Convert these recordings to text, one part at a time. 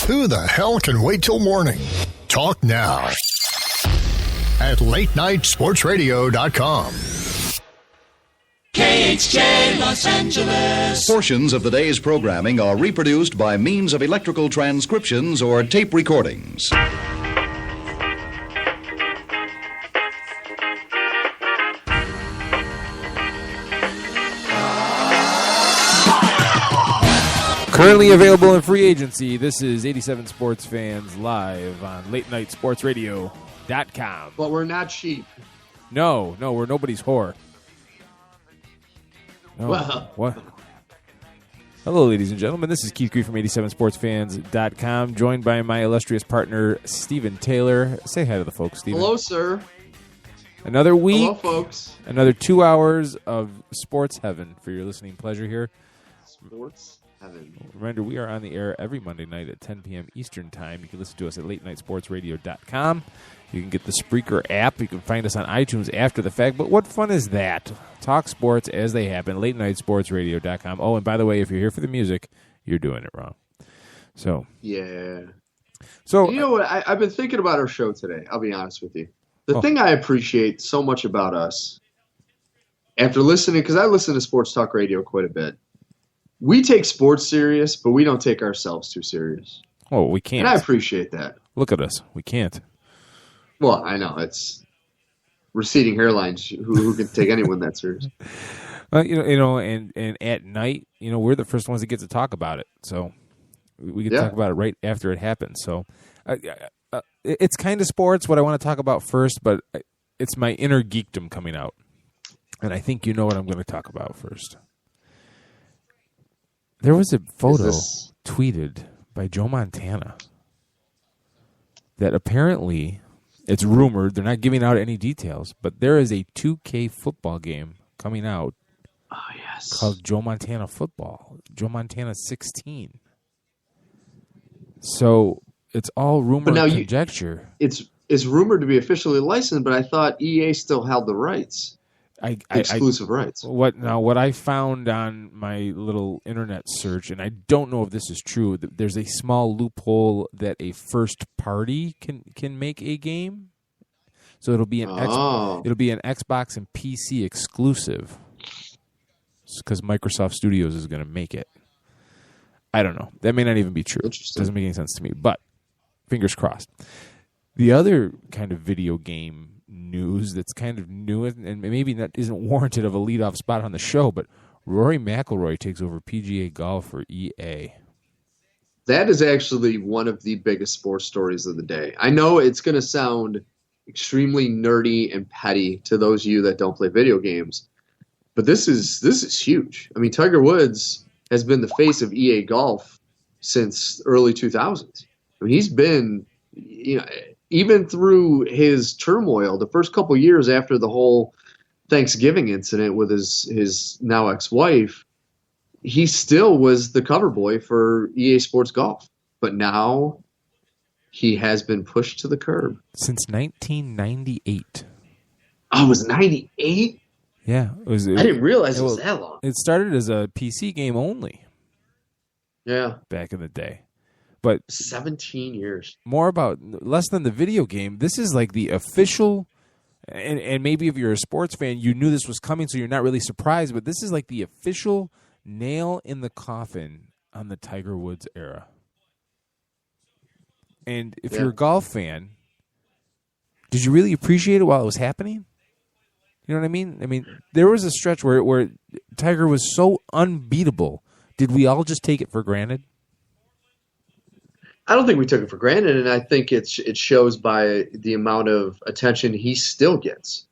Who the hell can wait till morning? Talk now at latenightsportsradio.com. KHJ Los Angeles. Portions of the day's programming are reproduced by means of electrical transcriptions or tape recordings. Currently available in free agency, this is 87 Sports Fans live on latenightsportsradio.com. But we're not cheap. No, we're nobody's whore. No. Well. What? Hello, ladies and gentlemen. This is Keith Gree from 87sportsfans.com, joined by my illustrious partner, Stephen Taylor. Say hi to the folks, Stephen. Hello, sir. Another week. Hello, folks. Another 2 hours of sports heaven for your listening pleasure here. Sports heaven. Reminder, we are on the air every Monday night at 10 p.m. Eastern Time. You can listen to us at latenightsportsradio.com. You can get the Spreaker app. You can find us on iTunes after the fact. But what fun is that? Talk sports as they happen. latenightsportsradio.com. Oh, and by the way, if you're here for the music, you're doing it wrong. So yeah. So you know what? I've been thinking about our show today. I'll be honest with you. The thing I appreciate so much about us, after listening, because I listen to sports talk radio quite a bit, we take sports serious, but we don't take ourselves too serious. Oh, we can't. And I appreciate that. Look at us. We can't. Well, I know. It's receding hairlines. Who can take anyone that serious? And at night, we're the first ones that get to talk about it. So we can talk about it right after it happens. So it's kind of sports, what I want to talk about first, but it's my inner geekdom coming out. And I think you know what I'm going to talk about first. There was a photo tweeted by Joe Montana that apparently, it's rumored, they're not giving out any details, but there is a 2K football game coming out called Joe Montana Football, Joe Montana 16. So it's all rumor and conjecture. It's rumored to be officially licensed, but I thought EA still held the rights. Exclusive rights. What I found on my little internet search, and I don't know if this is true, there's a small loophole that a first party can make a game. So it'll be an Xbox and PC exclusive because Microsoft Studios is going to make it. I don't know. That may not even be true. It doesn't make any sense to me, but fingers crossed. The other kind of video game news that's kind of new and maybe that isn't warranted of a leadoff spot on the show, but Rory McIlroy takes over PGA Golf for EA. That is actually one of the biggest sports stories of the day. I know it's going to sound extremely nerdy and petty to those of you that don't play video games, but this is huge. I mean, Tiger Woods has been the face of EA Golf since early 2000s. I mean, he's been, even through his turmoil, the first couple years after the whole Thanksgiving incident with his now ex-wife, he still was the cover boy for EA Sports Golf. But now he has been pushed to the curb. Since 1998. Oh, it was 98? Yeah. I didn't realize it was that long. It started as a PC game only. Yeah. Back in the day. But 17 years. Less than the video game. This is like the official, and maybe if you're a sports fan, you knew this was coming, so you're not really surprised, but this is like the official nail in the coffin on the Tiger Woods era. And if you're a golf fan, did you really appreciate it while it was happening? You know what I mean? I mean, there was a stretch where Tiger was so unbeatable. Did we all just take it for granted? I don't think we took it for granted, and I think it shows by the amount of attention he still gets.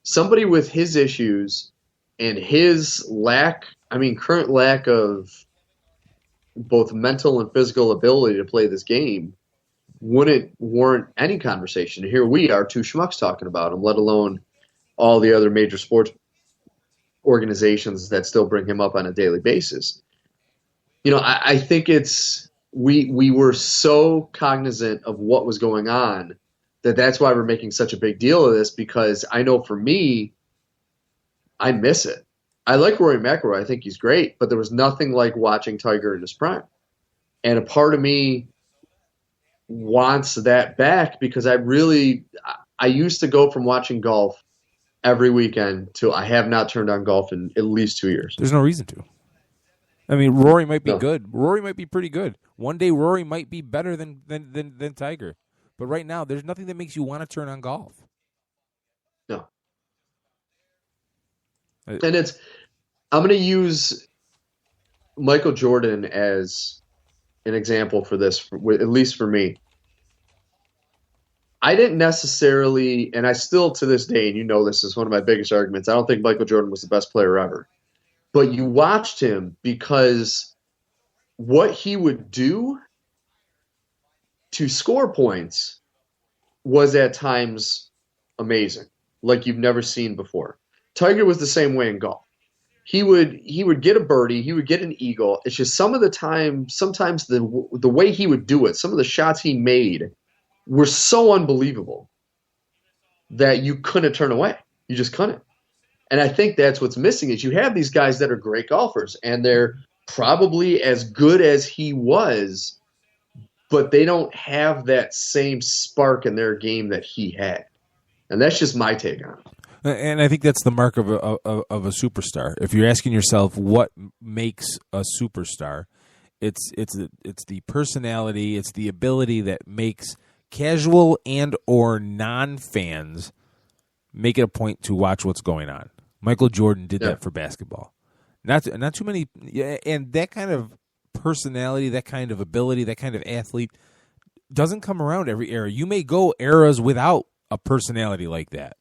Somebody with his issues and his current lack of both mental and physical ability to play this game wouldn't warrant any conversation. And here we are, two schmucks talking about him, let alone all the other major sports organizations that still bring him up on a daily basis. I think we were so cognizant of what was going on that's why we're making such a big deal of this, because I know for me, I miss it. I like Rory McIlroy. I think he's great, but there was nothing like watching Tiger in his prime. And a part of me wants that back because I used to go from watching golf every weekend to I have not turned on golf in at least 2 years. There's no reason to. I mean, Rory might be No. good. Rory might be pretty good. One day, Rory might be better than Tiger. But right now, there's nothing that makes you want to turn on golf. No. And I'm going to use Michael Jordan as an example for this, at least for me. I didn't necessarily, and I still to this day, and you know this is one of my biggest arguments, I don't think Michael Jordan was the best player ever. But you watched him because what he would do to score points was at times amazing, like you've never seen before. Tiger was the same way in golf. He would get a birdie, he would get an eagle. It's just some of the time, sometimes the way he would do it, some of the shots he made were so unbelievable that you couldn't turn away. You just couldn't. And I think that's what's missing is you have these guys that are great golfers, and they're probably as good as he was, but they don't have that same spark in their game that he had. And that's just my take on it. And I think that's the mark of a superstar. If you're asking yourself what makes a superstar, it's the personality, it's the ability that makes casual and or non-fans make it a point to watch what's going on. Michael Jordan did that for basketball. Not too many, and that kind of personality, that kind of ability, that kind of athlete doesn't come around every era. You may go eras without a personality like that.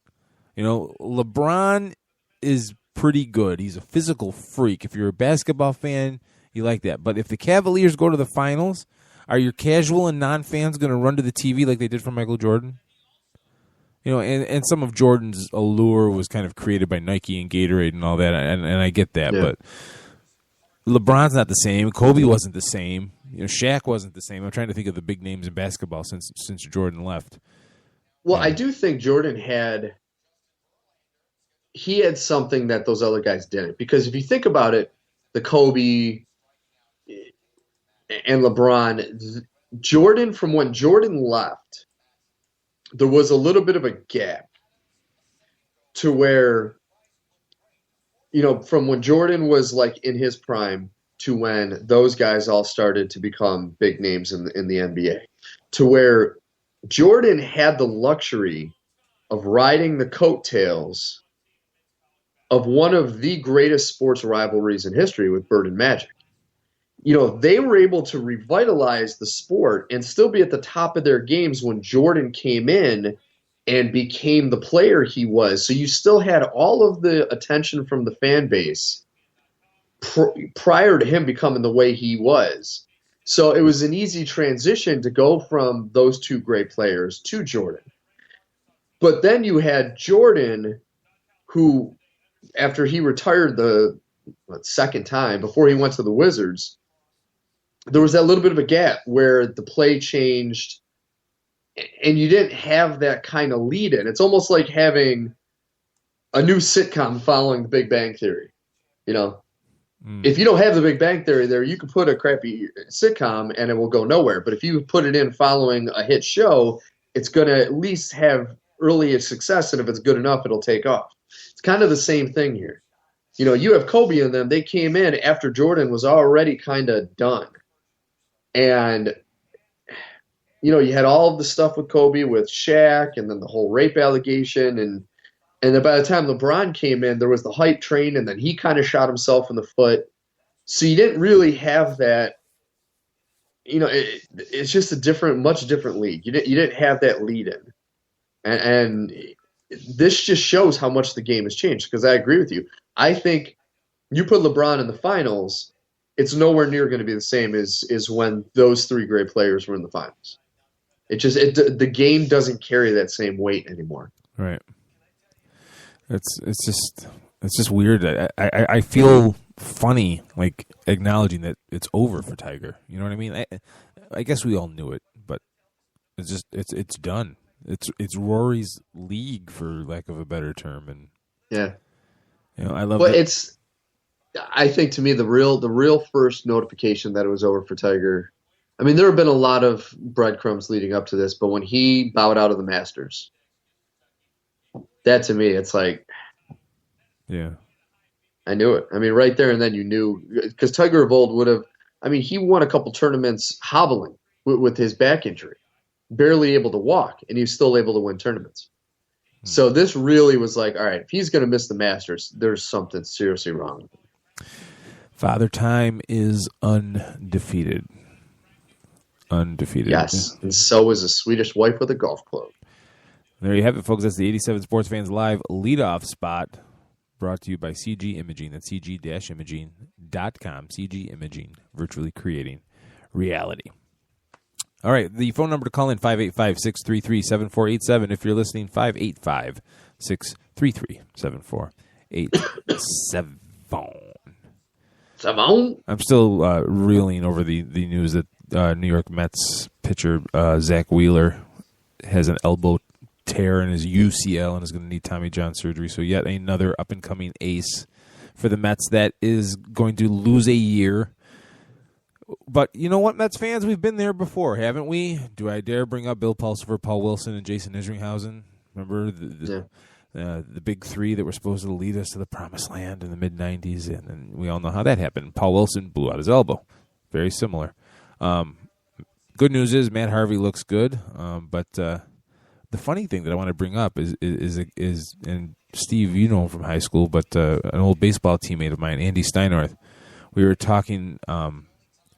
You know, LeBron is pretty good. He's a physical freak. If you're a basketball fan, you like that. But if the Cavaliers go to the finals, are your casual and non-fans going to run to the TV like they did for Michael Jordan? You know, and some of Jordan's allure was kind of created by Nike and Gatorade and all that, and I get that. Yeah. But LeBron's not the same. Kobe wasn't the same. You know, Shaq wasn't the same. I'm trying to think of the big names in basketball since Jordan left. Well, I do think Jordan had something that those other guys didn't. Because if you think about it, the Kobe and LeBron, Jordan, from when Jordan left, there was a little bit of a gap to where, you know, from when Jordan was like in his prime to when those guys all started to become big names in the NBA, to where Jordan had the luxury of riding the coattails of one of the greatest sports rivalries in history with Bird and Magic. You know, they were able to revitalize the sport and still be at the top of their games when Jordan came in and became the player he was. So you still had all of the attention from the fan base prior to him becoming the way he was. So it was an easy transition to go from those two great players to Jordan. But then you had Jordan, who, after he retired the second time, before he went to the Wizards, there was that little bit of a gap where the play changed and you didn't have that kind of lead in. It's almost like having a new sitcom following the Big Bang Theory. You know, if you don't have the Big Bang Theory there, you can put a crappy sitcom and it will go nowhere. But if you put it in following a hit show, it's going to at least have early success. And if it's good enough, it'll take off. It's kind of the same thing here. You know, you have Kobe and them. They came in after Jordan was already kind of done. And, you know, you had all of the stuff with Kobe, with Shaq, and then the whole rape allegation. And then by the time LeBron came in, there was the hype train, and then he kind of shot himself in the foot. So you didn't really have that. You know, it's just a much different league. You didn't have that lead in. And this just shows how much the game has changed, because I agree with you. I think you put LeBron in the finals, it's nowhere near going to be the same as when those three great players were in the finals. The game doesn't carry that same weight anymore. Right. It's just weird. I feel funny like acknowledging that it's over for Tiger. You know what I mean? I guess we all knew it, but it's done. It's Rory's league, for lack of a better term, and yeah, you know, I love. But I think to me the real first notification that it was over for Tiger. I mean, there have been a lot of breadcrumbs leading up to this, but when he bowed out of the Masters, that to me, it's like, Yeah. I knew it. I mean, right there and then you knew, because Tiger of old would have, I mean, he won a couple tournaments hobbling with his back injury, barely able to walk, and he was still able to win tournaments. So this really was like, all right, if he's going to miss the Masters, there's something seriously wrong. Father Time is undefeated. Undefeated. Yes, and so is a Swedish wife with a golf club. There you have it, folks. That's the 87 Sports Fans Live leadoff spot brought to you by CG Imaging. That's cg-imaging.com. CG Imaging, virtually creating reality. All right, the phone number to call in, 585-633-7487. If you're listening, 585-633-7487. I'm still reeling over the news that New York Mets pitcher Zach Wheeler has an elbow tear in his UCL and is going to need Tommy John surgery. So yet another up-and-coming ace for the Mets that is going to lose a year. But you know what, Mets fans? We've been there before, haven't we? Do I dare bring up Bill Pulsifer, Paul Wilson, and Jason Isringhausen? Remember the big three that were supposed to lead us to the promised land in the mid-'90s? And we all know how that happened. Paul Wilson blew out his elbow. Very similar. Good news is Matt Harvey looks good, but the funny thing that I want to bring up is and Steve, you know him from high school, but an old baseball teammate of mine, Andy Steinorth, we were talking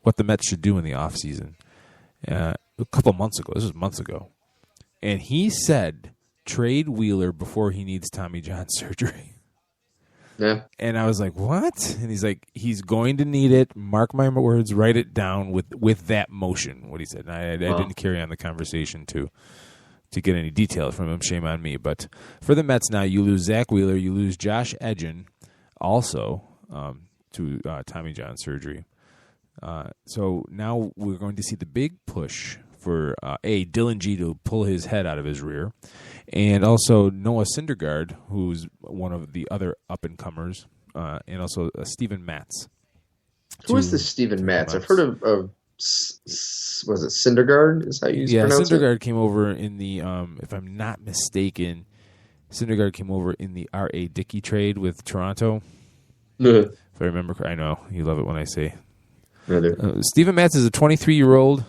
what the Mets should do in the offseason a couple months ago. This was months ago. And he said, trade Wheeler before he needs Tommy John surgery. Yeah. And I was like, what? And he's like, he's going to need it. Mark my words, write it down with that motion, what he said. And I didn't carry on the conversation to get any details from him. Shame on me. But for the Mets now, you lose Zach Wheeler. You lose Josh Edgin also to Tommy John surgery. So now we're going to see the big push for Dylan G to pull his head out of his rear, and also Noah Syndergaard, who's one of the other up-and-comers, and also Steven Matz. Who is this Steven Matz? I've heard of was it Syndergaard? Is that how you pronounce it? Syndergaard came over in the, if I'm not mistaken, Syndergaard came over in the R.A. Dickey trade with Toronto. If I remember, I know you love it when I say. Steven Matz is a 23-year-old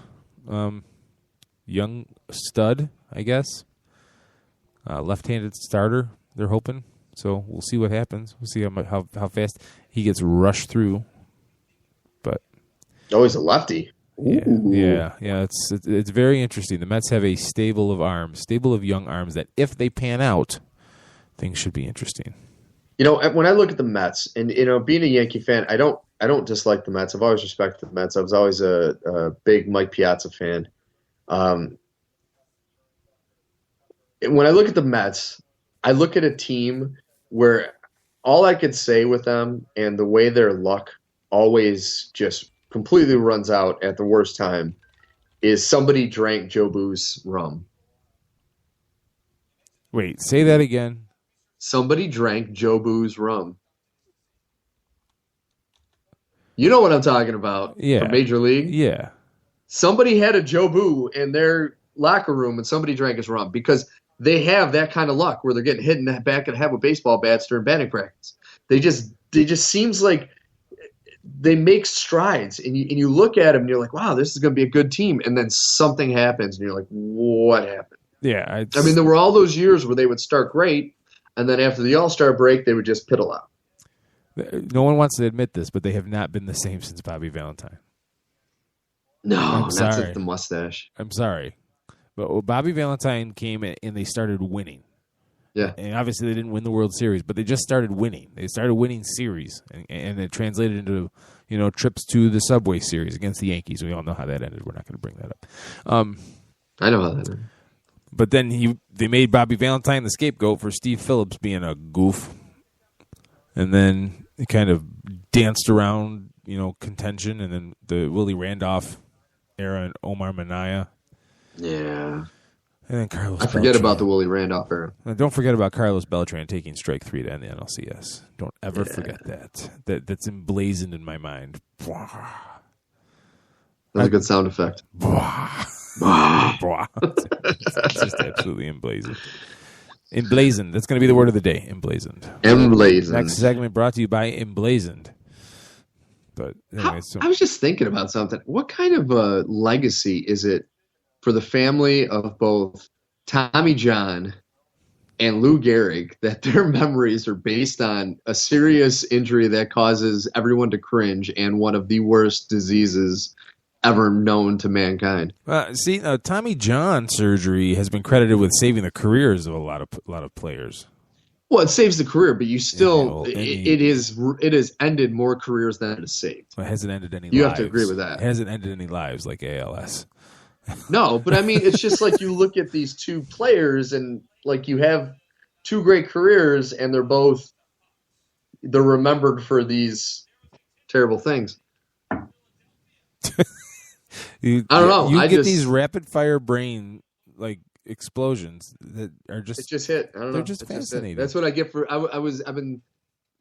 young stud, I guess. Left-handed starter, they're hoping. So we'll see what happens. We'll see how fast he gets rushed through. But he's a lefty. Yeah. It's very interesting. The Mets have a stable of young arms that if they pan out, things should be interesting. You know, when I look at the Mets, and you know, being a Yankee fan, I don't dislike the Mets. I've always respected the Mets. I was always a big Mike Piazza fan. When I look at the Mets, I look at a team where all I could say with them and the way their luck always just completely runs out at the worst time is somebody drank Joe Boo's rum. Wait, say that again. Somebody drank Joe Boo's rum. You know what I'm talking about. Yeah. From Major League? Yeah. Somebody had a Joe Boo in their locker room and somebody drank his rum because they have that kind of luck where they're getting hit in the back of the head with baseball bats during batting practice. They just seems like they make strides, and you look at them and you're like, wow, this is going to be a good team, and then something happens and you're like, what happened? Yeah. I mean, there were all those years where they would start great, and then after the All-Star break, they would just piddle out. No one wants to admit this, but they have not been the same since Bobby Valentine. No, not since the mustache. I'm sorry. But Bobby Valentine came and they started winning. Yeah. And obviously they didn't win the World Series, but they just started winning. They started winning series, and it translated into, trips to the Subway Series against the Yankees. We all know how that ended. We're not going to bring that up. I know how that ended. But then they made Bobby Valentine the scapegoat for Steve Phillips being a goof. And then he kind of danced around, contention, and then the Willie Randolph era and Omar Minaya. Yeah. And then Carlos I forget about the Willie Randolph era. And don't forget about Carlos Beltran taking strike 3 to end the NLCS. Don't ever forget that. That's emblazoned in my mind. That's a good sound effect. It's just absolutely emblazoned. Emblazoned. That's going to be the word of the day. Emblazoned. Emblazoned. Next segment brought to you by Emblazoned. But anyway, I was just thinking about something. What kind of a legacy is it for the family of both Tommy John and Lou Gehrig that their memories are based on a serious injury that causes everyone to cringe and one of the worst diseases ever known to mankind? Tommy John surgery has been credited with saving the careers of a lot of players. Well, it saves the career, but you still it has ended more careers than it has saved. Well, it hasn't ended any. You lives. have to agree with that. It hasn't ended any lives like ALS. No, but I mean, it's just like you look at these two players, and like you have two great careers, and they're remembered for these terrible things. I don't know. You get these rapid fire brain like explosions that are just it just hit. I don't know. They're just fascinating. That's what I get for I've been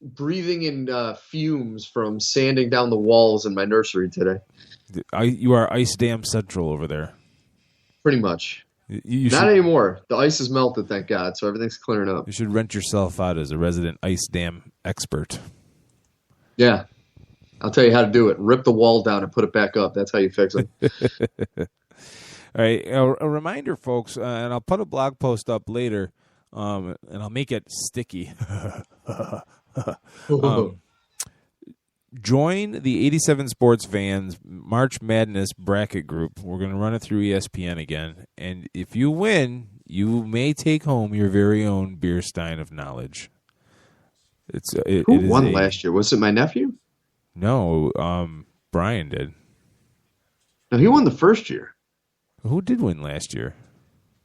breathing in fumes from sanding down the walls in my nursery today. You are Ice Dam Central over there. Pretty much. Not anymore. The ice is melted, thank God, so everything's clearing up. You should rent yourself out as a resident ice dam expert. Yeah. I'll tell you how to do it. Rip the wall down and put it back up. That's how you fix it. All right. A reminder, folks, and I'll put a blog post up later, and I'll make it sticky. Join the 87 Sports Fans March Madness bracket group. We're going to run it through ESPN again. And if you win, you may take home your very own beer stein of knowledge. Who won last year? Was it my nephew? No, Brian did. No, he won the first year. Who did win last year?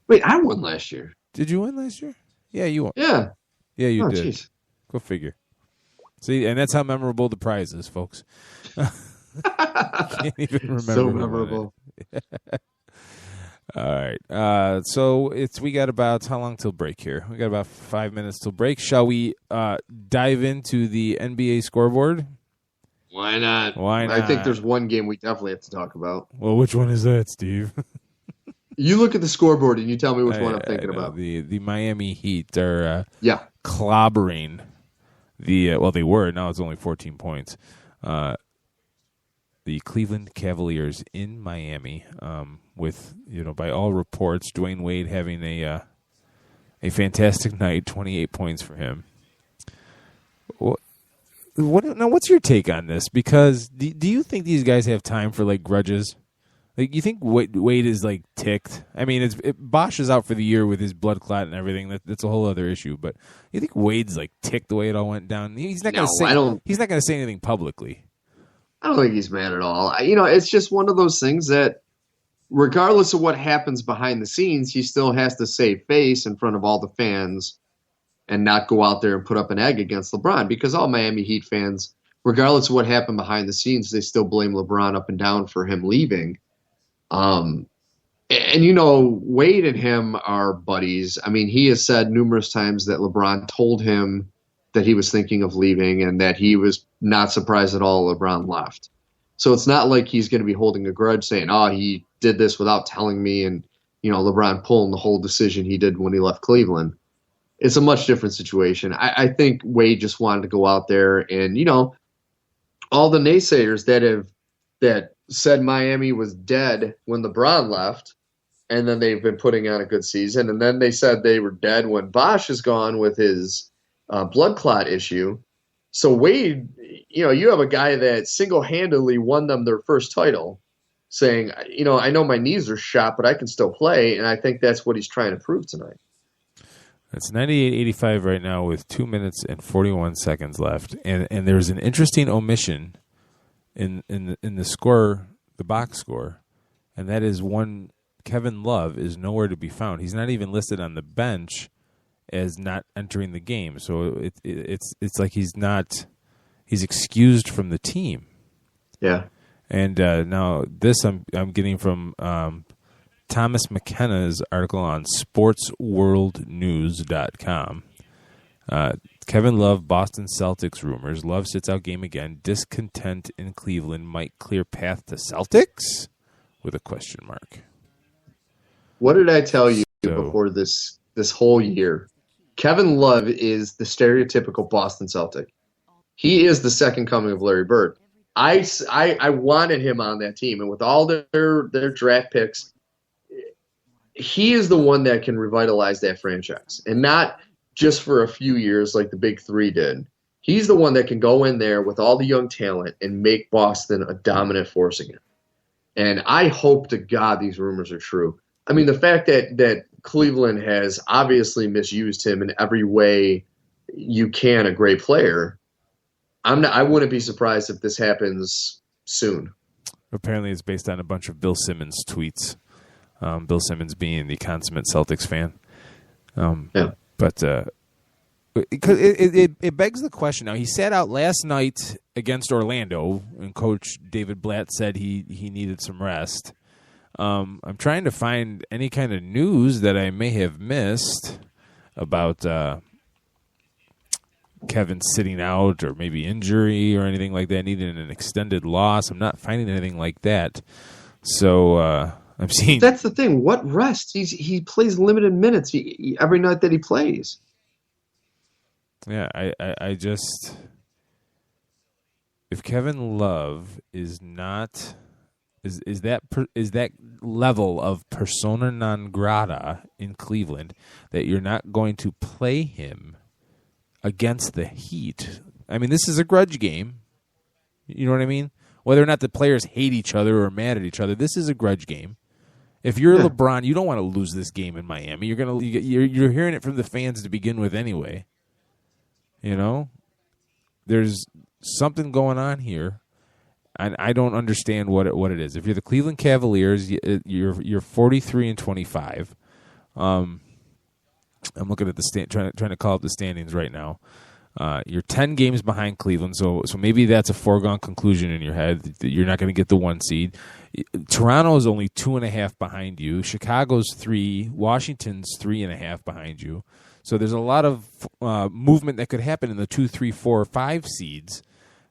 Wait, I won last year. Did you win last year? Yeah, you won. Yeah. Yeah, you did. Geez. Go figure. See, and that's how memorable the prize is, folks. Can't even remember. So memorable. All right. So we got about how long till break here? We got about 5 minutes till break. Shall we dive into the NBA scoreboard? Why not? Why not? I think there's one game we definitely have to talk about. Well, which one is that, Steve? You look at the scoreboard and you tell me which one I'm thinking about. The Miami Heat are clobbering they were. Now it's only 14 points. The Cleveland Cavaliers in Miami, with by all reports, Dwayne Wade having a fantastic night, 28 points for him. What's your take on this? Because do you think these guys have time for like grudges? Like, you think Wade is like ticked? I mean, Bosch is out for the year with his blood clot and everything. That's a whole other issue. But you think Wade's like ticked the way it all went down? He's not going to say. He's not going to say anything publicly. I don't think he's mad at all. It's just one of those things that, regardless of what happens behind the scenes, he still has to save face in front of all the fans and not go out there and put up an egg against LeBron, because all Miami Heat fans, regardless of what happened behind the scenes, they still blame LeBron up and down for him leaving. And Wade and him are buddies. I mean, he has said numerous times that LeBron told him that he was thinking of leaving and that he was not surprised at all LeBron left. So it's not like he's going to be holding a grudge saying, oh, he did this without telling me, and, LeBron pulling the whole decision he did when he left Cleveland. It's a much different situation. I think Wade just wanted to go out there and, all the naysayers that said Miami was dead when LeBron left, and then they've been putting on a good season, and then they said they were dead when Bosch is gone with his blood clot issue. So Wade, you have a guy that single-handedly won them their first title, saying, I know my knees are shot, but I can still play, and I think that's what he's trying to prove tonight. It's 98-85 right now with 2 minutes and 41 seconds left, and there's an interesting omission in the score, the box score, and that is one Kevin Love is nowhere to be found. He's not even listed on the bench as not entering the game, so it's like he's excused from the team. Yeah. And now this I'm getting from Thomas McKenna's article on sportsworldnews.com. Kevin Love, Boston Celtics rumors. Love sits out game again. Discontent in Cleveland might clear path to Celtics. with a question mark. What did I tell you So- before this whole year? Kevin Love is the stereotypical Boston Celtic. He is the second coming of Larry Bird. I wanted him on that team, and with all their draft picks, he is the one that can revitalize that franchise, and not just for a few years like the Big Three did. He's the one that can go in there with all the young talent and make Boston a dominant force again. And I hope to God these rumors are true. I mean, the fact that Cleveland has obviously misused him in every way you can, a great player. I wouldn't be surprised if this happens soon. Apparently, it's based on a bunch of Bill Simmons tweets. Bill Simmons being the consummate Celtics fan. Yeah. But it begs the question. Now, he sat out last night against Orlando, and Coach David Blatt said he needed some rest. I'm trying to find any kind of news that I may have missed about Kevin sitting out or maybe injury or anything like that, needing an extended loss. I'm not finding anything like that. So I'm seeing... That's the thing. What rest? He plays limited minutes every night that he plays. Yeah, I just... If Kevin Love is not... Is that level of persona non grata in Cleveland that you're not going to play him against the Heat? I mean, this is a grudge game. You know what I mean? Whether or not the players hate each other or are mad at each other, this is a grudge game. If you're LeBron, you don't want to lose this game in Miami. You're hearing it from the fans to begin with anyway. You know, there's something going on here. And I don't understand what it is. If you're the Cleveland Cavaliers, you're 43-25. I'm looking at the trying to call up the standings right now. You're 10 games behind Cleveland, so maybe that's a foregone conclusion in your head that you're not going to get the 1 seed. Toronto is only 2.5 behind you. Chicago's 3. Washington's 3.5 behind you. So there's a lot of movement that could happen in the 2, 3, 4, 5 seeds.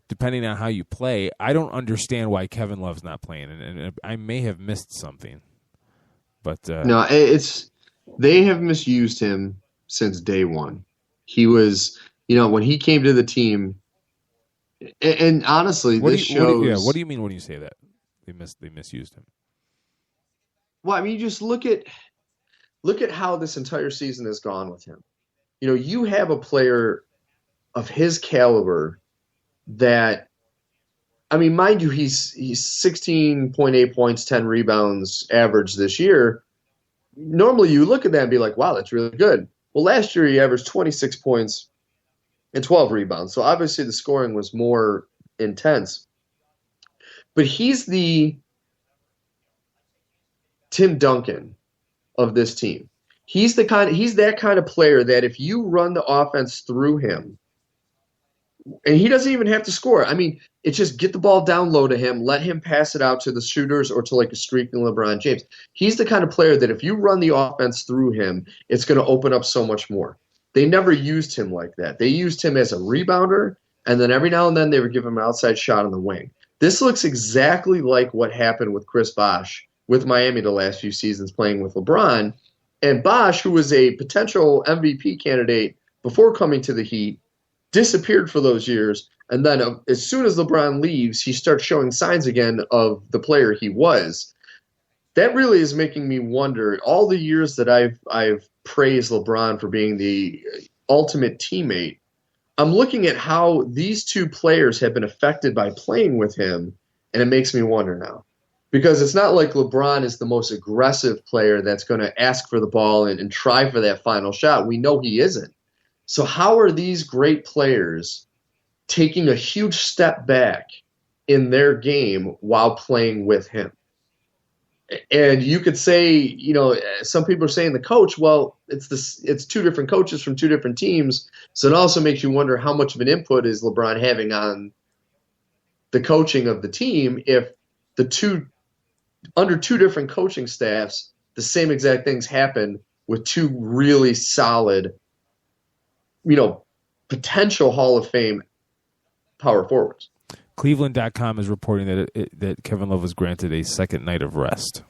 Depending on how you play, I don't understand why Kevin Love's not playing, and I may have missed something. But no, they have misused him since day one. He was, when he came to the team, and honestly, what this shows. What do you mean when you say that they misused him? Well, I mean, you just look at how this entire season has gone with him. You have a player of his caliber. That, I mean, mind you, he's 16.8 points, 10 rebounds average this year. Normally you look at that and be like, wow, that's really good. Well, last year he averaged 26 points and 12 rebounds. So obviously the scoring was more intense. But he's the Tim Duncan of this team. He's that kind of player that if you run the offense through him, and he doesn't even have to score. I mean, it's just get the ball down low to him, let him pass it out to the shooters or to like a streaking LeBron James. He's the kind of player that if you run the offense through him, it's going to open up so much more. They never used him like that. They used him as a rebounder, and then every now and then they would give him an outside shot on the wing. This looks exactly like what happened with Chris Bosh with Miami the last few seasons playing with LeBron. And Bosh, who was a potential MVP candidate before coming to the Heat, disappeared for those years, and then as soon as LeBron leaves, he starts showing signs again of the player he was. That really is making me wonder. All the years that I've praised LeBron for being the ultimate teammate, I'm looking at how these two players have been affected by playing with him, and it makes me wonder now. Because it's not like LeBron is the most aggressive player that's going to ask for the ball and try for that final shot. We know he isn't. So how are these great players taking a huge step back in their game while playing with him? And you could say, some people are saying the coach, well, it's two different coaches from two different teams. So it also makes you wonder how much of an input is LeBron having on the coaching of the team if under two different coaching staffs, the same exact things happen with two really solid potential Hall of Fame power forwards. Cleveland.com is reporting that Kevin Love was granted a second night of rest.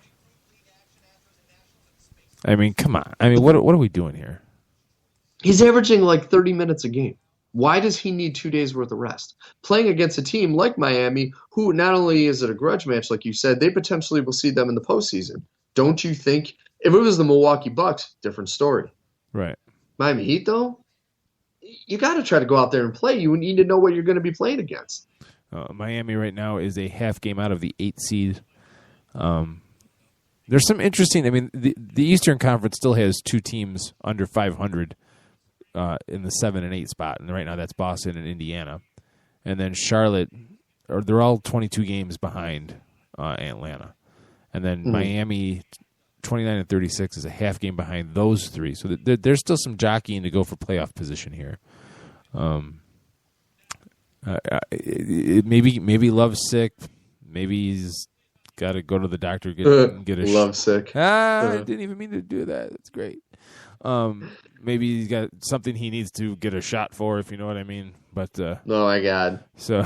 I mean, come on. I mean, what are we doing here? He's averaging like 30 minutes a game. Why does he need 2 days worth of rest? Playing against a team like Miami, who not only is it a grudge match, like you said, they potentially will see them in the postseason. Don't you think? If it was the Milwaukee Bucks, different story. Right. Miami Heat, though, you got to try to go out there and play. You need to know what you're going to be playing against. Miami right now is a half game out of the 8th seed. There's some interesting. I mean, the Eastern Conference still has 2 teams under 500 in the 7 and 8 spot, and right now that's Boston and Indiana, and then Charlotte. They're all 22 games behind Atlanta, and then Miami, 29 and 36, is a half game behind those 3. So there's still some jockeying to go for playoff position here. Maybe Love's sick. Maybe he's got to go to the doctor get a Love sick. I didn't even mean to do that. That's great. Maybe he's got something he needs to get a shot for, if you know what I mean. But oh my God. So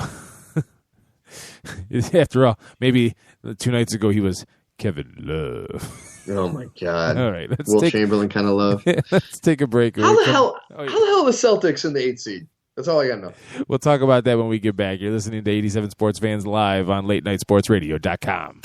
after all, maybe 2 nights ago he was Kevin Love. Oh my God. All right, Will Chamberlain kind of love. Let's take a break. How the hell are the Celtics in the 8th seed? That's all I got to know. We'll talk about that when we get back. You're listening to 87 Sports Fans live on LateNightSportsRadio.com.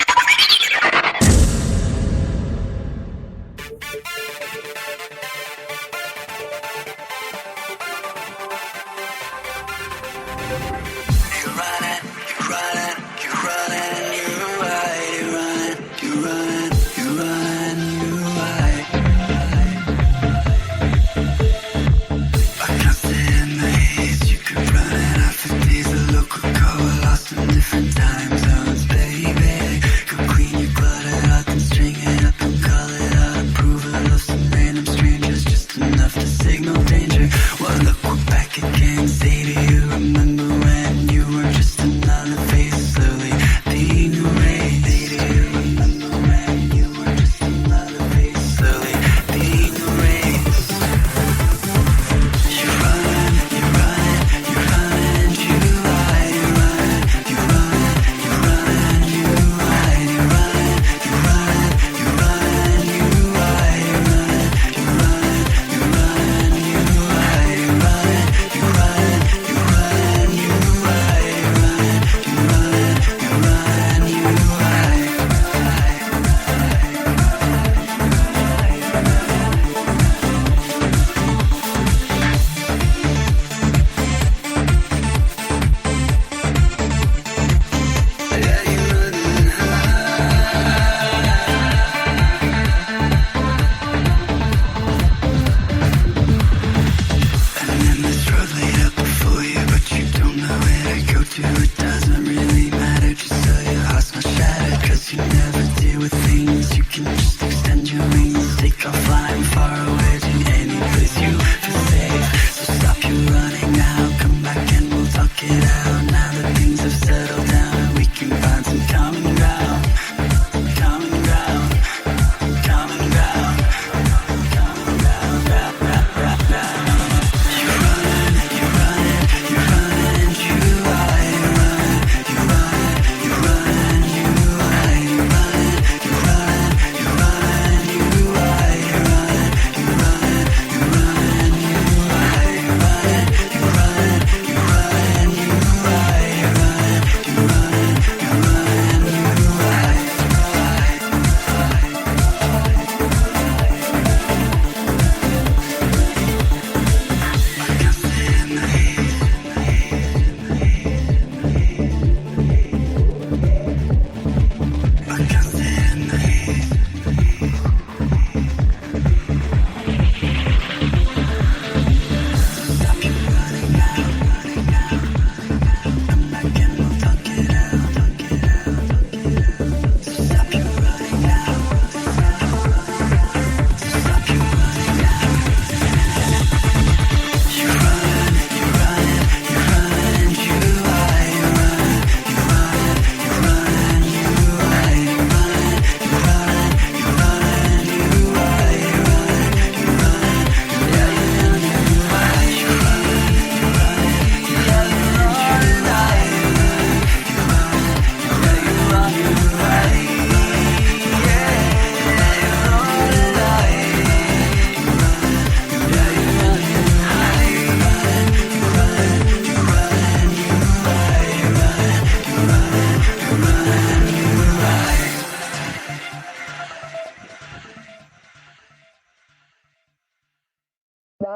Baby,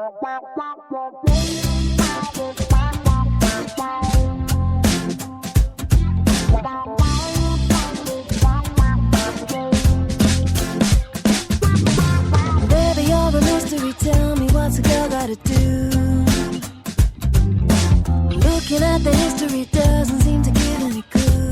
you're a mystery. Tell me what's a girl gotta do? Looking at the history doesn't seem to give any clue.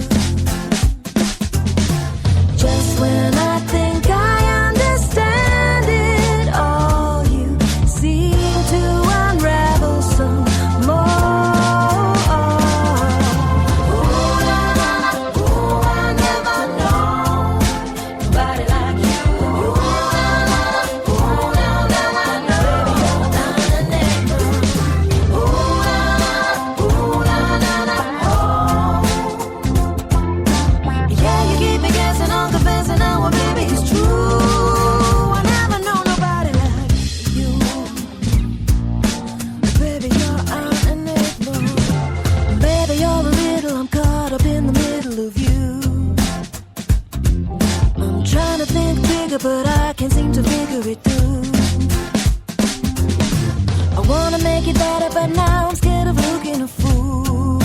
Just when I think I understand it all, you seem to unravel some more. Ooh, la, la, la, ooh, I never know nobody like you. Ooh, la, la, la, ooh, now I know. Baby, you're an enigma. Ooh, la, la, ooh, la, la, la, oh. Yeah, you keep me guessing on confessing now, well, baby, it's true. I never know nobody like you. Baby, you're an enigma. Baby, you're a riddle. I'm caught up in the middle of you. I'm trying to think bigger, but I can't seem to figure it through. I wanna make it better, but now I'm scared of looking a fool.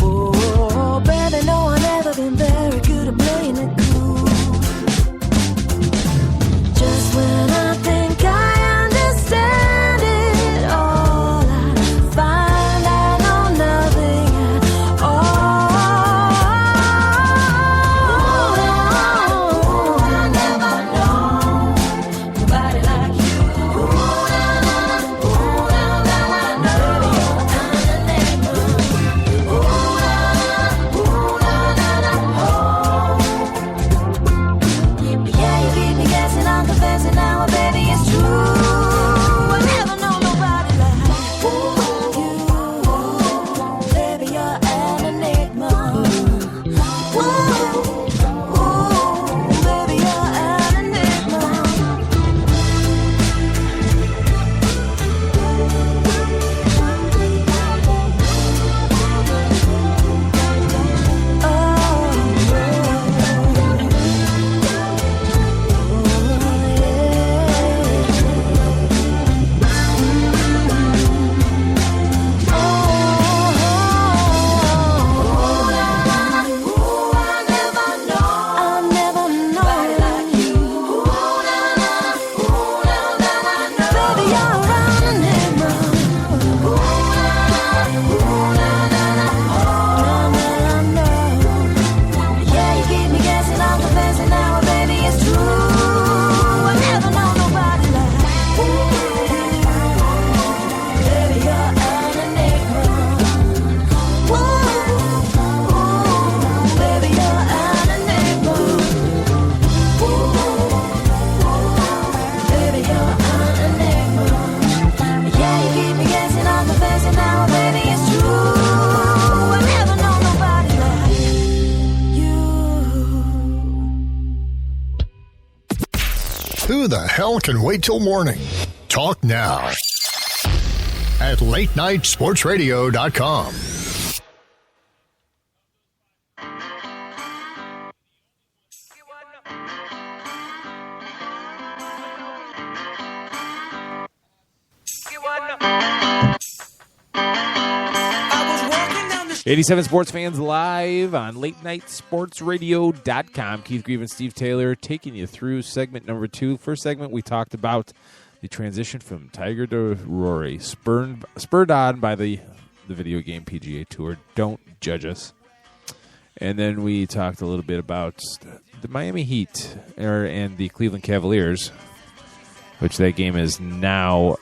Oh, baby, no, I've never been very good at playing it cool. Just when I think I understand it all, I find I know nothing at all. I never know nobody like you. Ooh, na, na, na, ooh, now I know. Baby, you're an enigma. Ooh, na, na, na, oh. Yeah, you keep me guessing, I'm confessing now, baby, it's true. I never know nobody like you. Baby, you're an enigma. Ooh, baby, you're an enigma. Who the hell can wait till morning? Talk now at latenightsportsradio.com. '87 Sports Fans live on latenightsportsradio.com. Keith Grieve and Steve Taylor taking you through segment number 2. First segment, we talked about the transition from Tiger to Rory, spurred on by the video game PGA Tour. Don't judge us. And then we talked a little bit about the Miami Heat and the Cleveland Cavaliers, which that game is now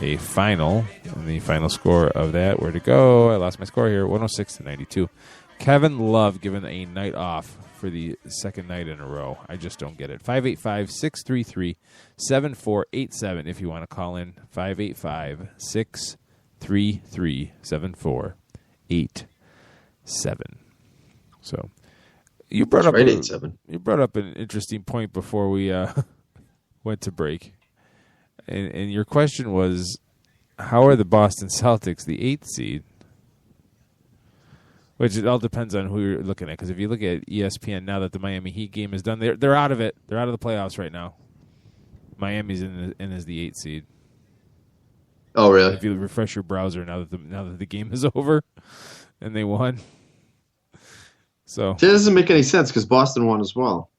a final. And the final score of that, where to go? I lost my score here, 106-92. Kevin Love given a night off for the second night in a row. I just don't get it. 585-633-7487 if you want to call in. 585-633-7487. So you brought up an interesting point before we went to break. And your question was, how are the Boston Celtics the 8th seed? Which it all depends on who you're looking at. Because if you look at ESPN now that the Miami Heat game is done, they're out of it. They're out of the playoffs right now. Miami's in as the 8 seed. Oh, really? If you refresh your browser now that the game is over and they won. So That doesn't make any sense because Boston won as well.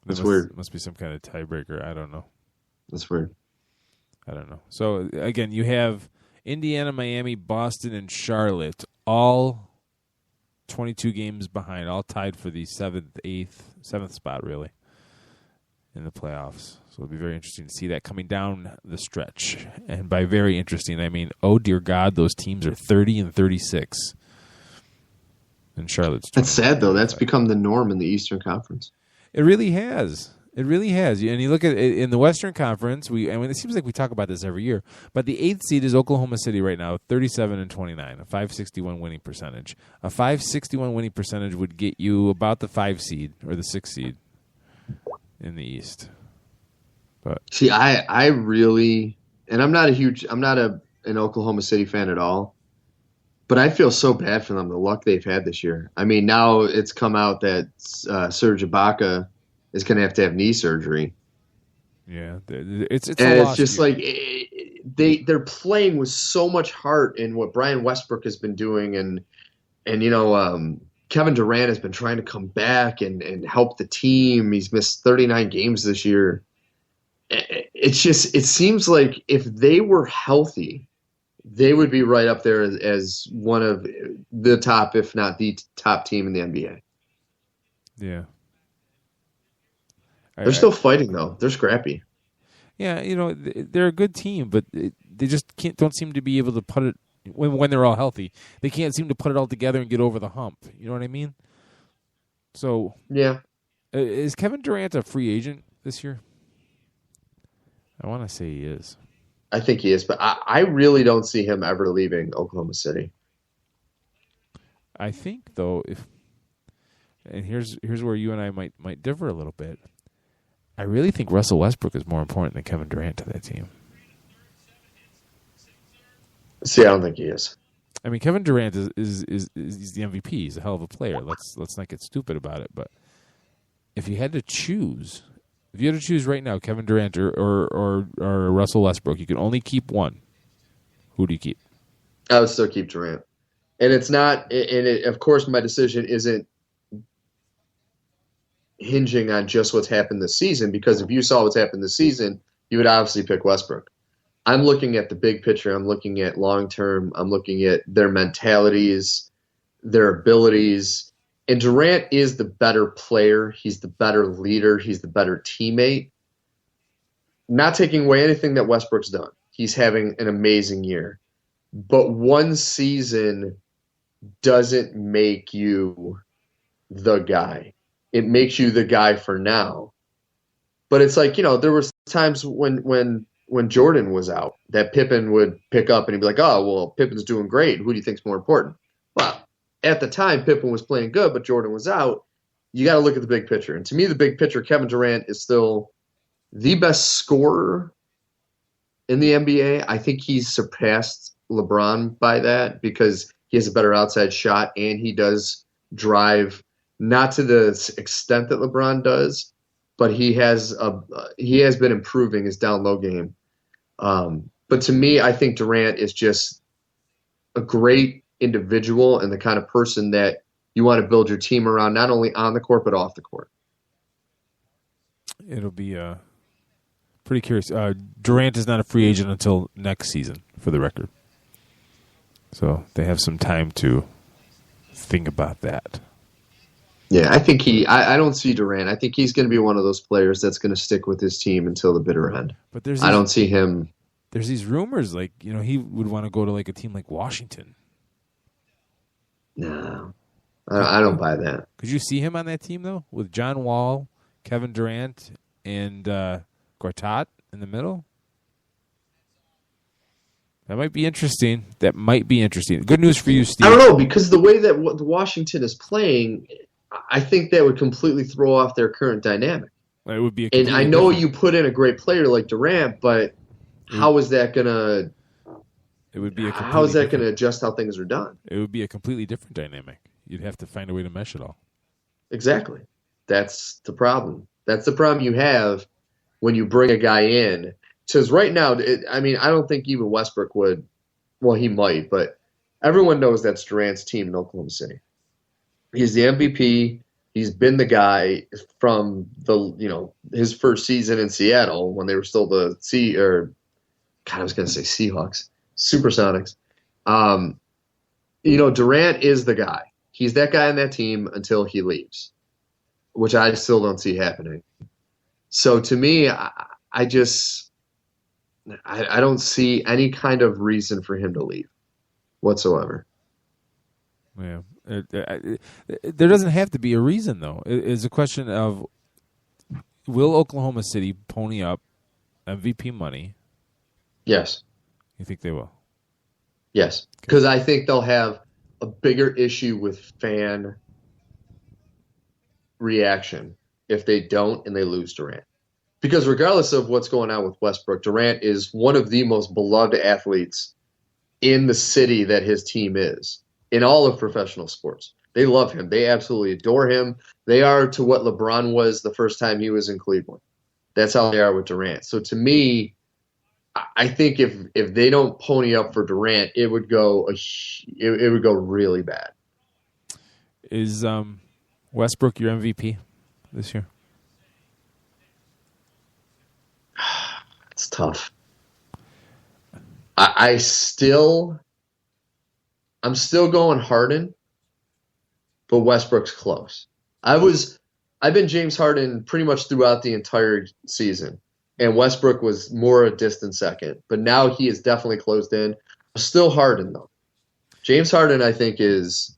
That's weird. Must be some kind of tiebreaker. I don't know. That's weird. I don't know. So again, you have Indiana, Miami, Boston, and Charlotte all 22 games behind, all tied for the 7th spot, really, in the playoffs. So it'll be very interesting to see that coming down the stretch. And by very interesting, I mean, oh dear God, those teams are 30 and 36. And Charlotte's 20. That's sad, though. That's become the norm in the Eastern Conference. It really has. It really has. And you look at it in the Western Conference, it seems like we talk about this every year, but the 8th seed is Oklahoma City right now, 37-29, a 561 winning percentage. A 561 winning percentage would get you about the 5 seed or the 6 seed in the East. But see, I really, and I'm not an Oklahoma City fan at all, but I feel so bad for them, the luck they've had this year. I mean, now it's come out that Serge Ibaka is going to have knee surgery. Yeah, it's and it's just year. Like they're playing with so much heart in what Brian Westbrook has been doing, and Kevin Durant has been trying to come back and help the team. He's missed 39 games this year. It seems like if they were healthy, they would be right up there as one of the top, if not the top team in the NBA. Yeah. They're still fighting, though. They're scrappy. Yeah, they're a good team, but they just don't seem to be able to put it when they're all healthy. They can't seem to put it all together and get over the hump. You know what I mean? So yeah, is Kevin Durant a free agent this year? I want to say he is. I think he is, but I really don't see him ever leaving Oklahoma City. I think, though, and here's where you and I might differ a little bit. I really think Russell Westbrook is more important than Kevin Durant to that team. See, I don't think he is. I mean, Kevin Durant is the MVP. He's a hell of a player. Let's not get stupid about it. But if you had to choose right now, Kevin Durant or Russell Westbrook, you can only keep one. Who do you keep? I would still keep Durant, and it's not. And of course, my decision isn't hinging on just what's happened this season, because if you saw what's happened this season, you would obviously pick Westbrook. I'm looking at the big picture. I'm looking at long term. I'm looking at their mentalities, their abilities. And Durant is the better player. He's the better leader. He's the better teammate. Not taking away anything that Westbrook's done. He's having an amazing year. But one season doesn't make you the guy. It makes you the guy for now. But it's like, there was times when Jordan was out that Pippen would pick up and he'd be like, oh, well, Pippen's doing great. Who do you think's more important? Well, at the time, Pippen was playing good, but Jordan was out. You got to look at the big picture. And to me, the big picture, Kevin Durant is still the best scorer in the NBA. I think he's surpassed LeBron by that because he has a better outside shot and he does drive, not to the extent that LeBron does, but he has been improving his down low game. But to me, I think Durant is just a great individual and the kind of person that you want to build your team around, not only on the court but off the court. It'll be pretty curious. Durant is not a free agent until next season, for the record. So they have some time to think about that. Yeah, I think I don't see Durant. I think he's going to be one of those players that's going to stick with his team until the bitter end. But I don't see him. There's these rumors like, he would want to go to like a team like Washington. No, I don't buy that. Could you see him on that team, though, with John Wall, Kevin Durant, and Gortat in the middle? That might be interesting. Good news for you, Steve. I don't know, because the way that Washington is playing, I think that would completely throw off their current dynamic. It would be, and I know you put in a great player like Durant, but how is that gonna? It would be how is that going to adjust how things are done? It would be a completely different dynamic. You'd have to find a way to mesh it all. Exactly. That's the problem. That's the problem you have when you bring a guy in. Because right now, I don't think even Westbrook would. Well, he might, but everyone knows that's Durant's team in Oklahoma City. He's the MVP. He's been the guy from his first season in Seattle when they were still the Seahawks, Supersonics. Durant is the guy. He's that guy on that team until he leaves, which I still don't see happening. So to me, I don't see any kind of reason for him to leave whatsoever. Yeah. There doesn't have to be a reason, though. It's a question of, will Oklahoma City pony up MVP money? Yes. You think they will? Yes. Because I think they'll have a bigger issue with fan reaction if they don't and they lose Durant. Because regardless of what's going on with Westbrook, Durant is one of the most beloved athletes in the city that his team is, in all of professional sports. They love him. They absolutely adore him. They are to what LeBron was the first time he was in Cleveland. That's how they are with Durant. So to me, I think if they don't pony up for Durant, it would go really bad. Is Westbrook your MVP this year? It's tough. I'm still going Harden, but Westbrook's close. I've been James Harden pretty much throughout the entire season, and Westbrook was more a distant second. But now he is definitely closed in. Still Harden though. James Harden, I think, is.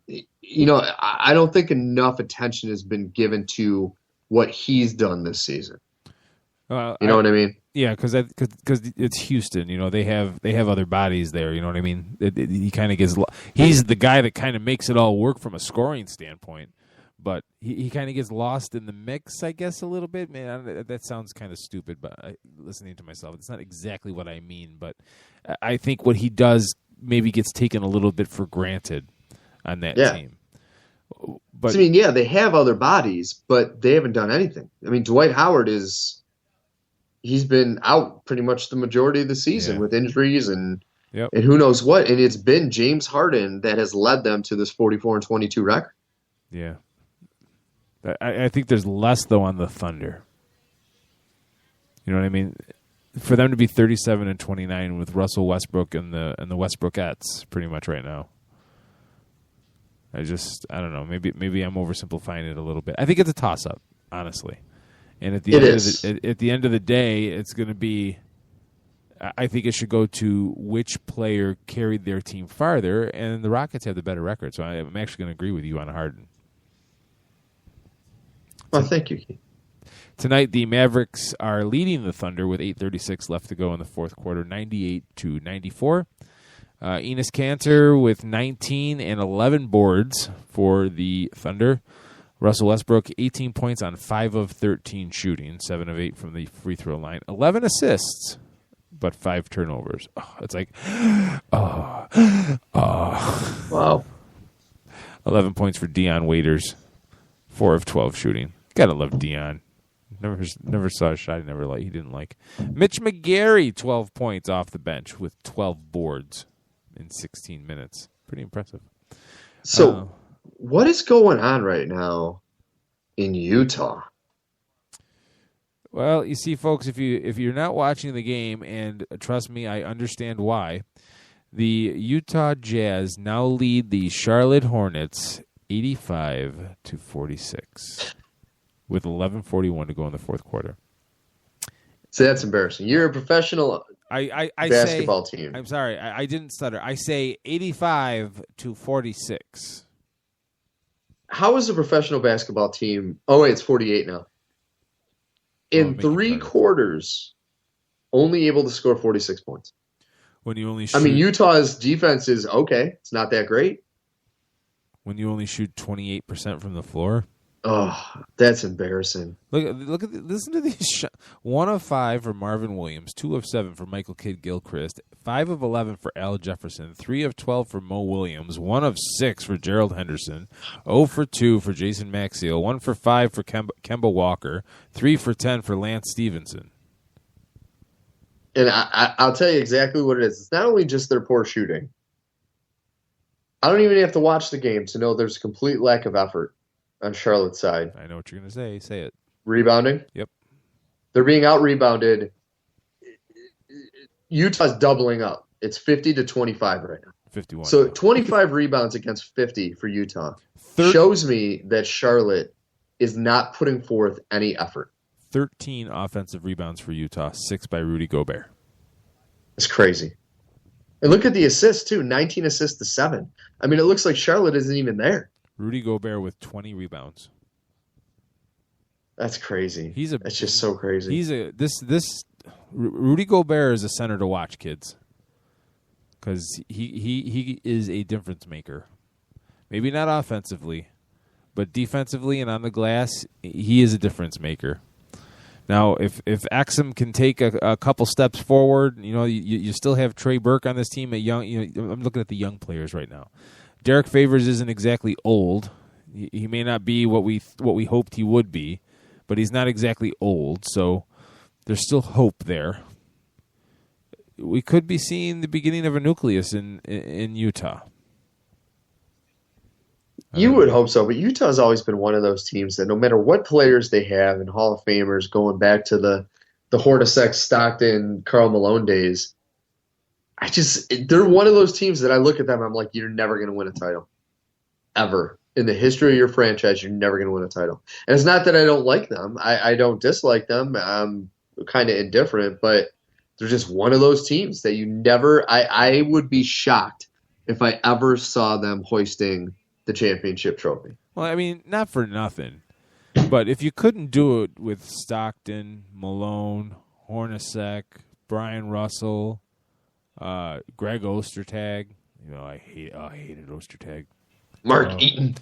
I don't think enough attention has been given to what he's done this season. You know what I mean? Yeah, because it's Houston. They have other bodies there. You know what I mean? He kind of he's the guy that kind of makes it all work from a scoring standpoint, but he kind of gets lost in the mix, I guess, a little bit. Man, that sounds kind of stupid, but listening to myself, it's not exactly what I mean. But I think what he does maybe gets taken a little bit for granted on that team. But they have other bodies, but they haven't done anything. Dwight Howard he's been out pretty much the majority of the season with injuries and who knows what. And it's been James Harden that has led them to this 44-22 record. Yeah. I think there's less, though, on the Thunder. You know what I mean? For them to be 37-29 with Russell Westbrook and the Westbrookettes pretty much right now. I don't know. Maybe I'm oversimplifying it a little bit. I think it's a toss-up, honestly. And at the end of the day, it's going to be. I think it should go to which player carried their team farther, and the Rockets have the better record. So I'm actually going to agree with you on Harden. Well, thank you. Tonight, the Mavericks are leading the Thunder with 8:36 left to go in the fourth quarter, 98-94. Enes Kanter with 19 and 11 boards for the Thunder. Russell Westbrook, 18 points on 5 of 13 shooting, 7 of 8 from the free throw line, 11 assists, but 5 turnovers. Oh, it's like, Wow. 11 points for Dion Waiters, 4 of 12 shooting. Gotta love Dion. Never saw a shot he didn't like. Mitch McGary, 12 points off the bench with 12 boards in 16 minutes. Pretty impressive. So, what is going on right now in Utah? Well, you see, folks, if you're not watching the game, and trust me, I understand why, the Utah Jazz now lead the Charlotte Hornets 85-46 with 11:41 to go in the fourth quarter. So that's embarrassing. You're a professional basketball team. I'm sorry, I didn't stutter. I say 85-46. How is a professional basketball team? Oh, wait, it's 48 now. In 3 quarters, only able to score 46 points. When you only shoot, Utah's defense is okay. It's not that great. When you only shoot 28% from the floor. Oh, that's embarrassing. Listen to these. 1 of 5 for Marvin Williams, 2 of 7 for Michael Kidd-Gilchrist, 5 of 11 for Al Jefferson, 3 of 12 for Mo Williams, 1 of 6 for Gerald Henderson, 0 for 2 for Jason Maxiell, 1 for 5 for Kemba Walker, 3 for 10 for Lance Stevenson. And I'll tell you exactly what it is. It's not only just their poor shooting. I don't even have to watch the game to know there's a complete lack of effort on Charlotte's side. I know what you're going to say. Say it. Rebounding? Yep. They're being out-rebounded. Utah's doubling up. It's 50-25 right now. 51. So 25 rebounds against 50 for Utah shows me that Charlotte is not putting forth any effort. 13 offensive rebounds for Utah, 6 by Rudy Gobert. It's crazy. And look at the assists, too. 19 assists to 7. I mean, it looks like Charlotte isn't even there. Rudy Gobert with 20 rebounds. That's crazy. That's just so crazy. Rudy Gobert is a center to watch, kids, because he is a difference maker. Maybe not offensively, but defensively and on the glass, he is a difference maker. Now, if Axum can take a couple steps forward, you still have Trey Burke on this team. I'm looking at the young players right now. Derek Favors isn't exactly old. He may not be what we hoped he would be, but he's not exactly old. So there's still hope there. We could be seeing the beginning of a nucleus in Utah. You would hope so, but Utah's always been one of those teams that no matter what players they have and Hall of Famers going back to the Hornacek, Stockton, Karl Malone days, they're one of those teams that I look at them, I'm like, you're never going to win a title. Ever. In the history of your franchise, you're never going to win a title. And it's not that I don't like them. I don't dislike them. I'm kind of indifferent, but they're just one of those teams that you never – I would be shocked if I ever saw them hoisting the championship trophy. Well, I mean, not for nothing, but if you couldn't do it with Stockton, Malone, Hornacek, Brian Russell, Greg Ostertag, I hated Ostertag. Mark Eaton.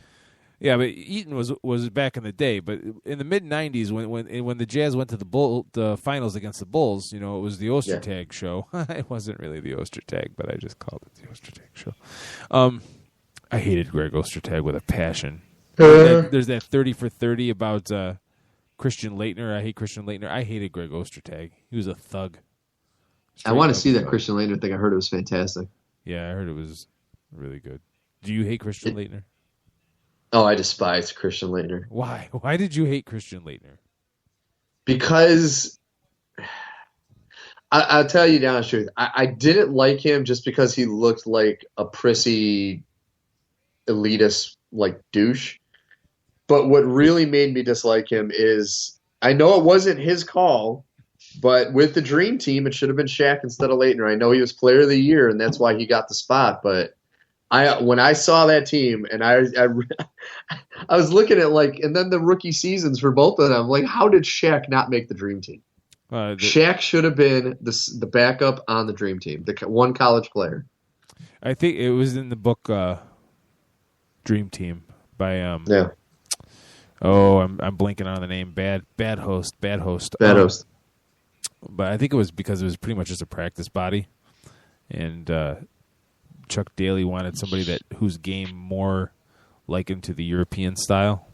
Yeah, but Eaton was back in the day. But in the mid '90s, when the Jazz went to the finals against the Bulls, it was the Ostertag show. It wasn't really the Ostertag, but I just called it the Ostertag show. I hated Greg Ostertag with a passion. There's that 30 for 30 about Christian Laettner. I hate Christian Laettner. I hated Greg Ostertag. He was a thug. I want to see that Christian Laettner thing. I heard it was fantastic. Yeah, I heard it was really good. Do you hate Christian Laettner? Oh, I despise Christian Laettner. Why? Why did you hate Christian Laettner? Because I'll tell you the honest truth. I didn't like him just because he looked like a prissy, elitist, douche. But what really made me dislike him is, I know it wasn't his call, but with the Dream Team, it should have been Shaq instead of Laettner. I know he was Player of the Year, and that's why he got the spot. But when I saw that team, and I was looking at and then the rookie seasons for both of them, how did Shaq not make the Dream Team? Shaq should have been the backup on the Dream Team, the one college player. I think it was in the book Dream Team by yeah. Oh, I'm blanking on the name. Bad host. Bad host. But I think it was because it was pretty much just a practice body, and Chuck Daly wanted somebody whose game more likened to the European style.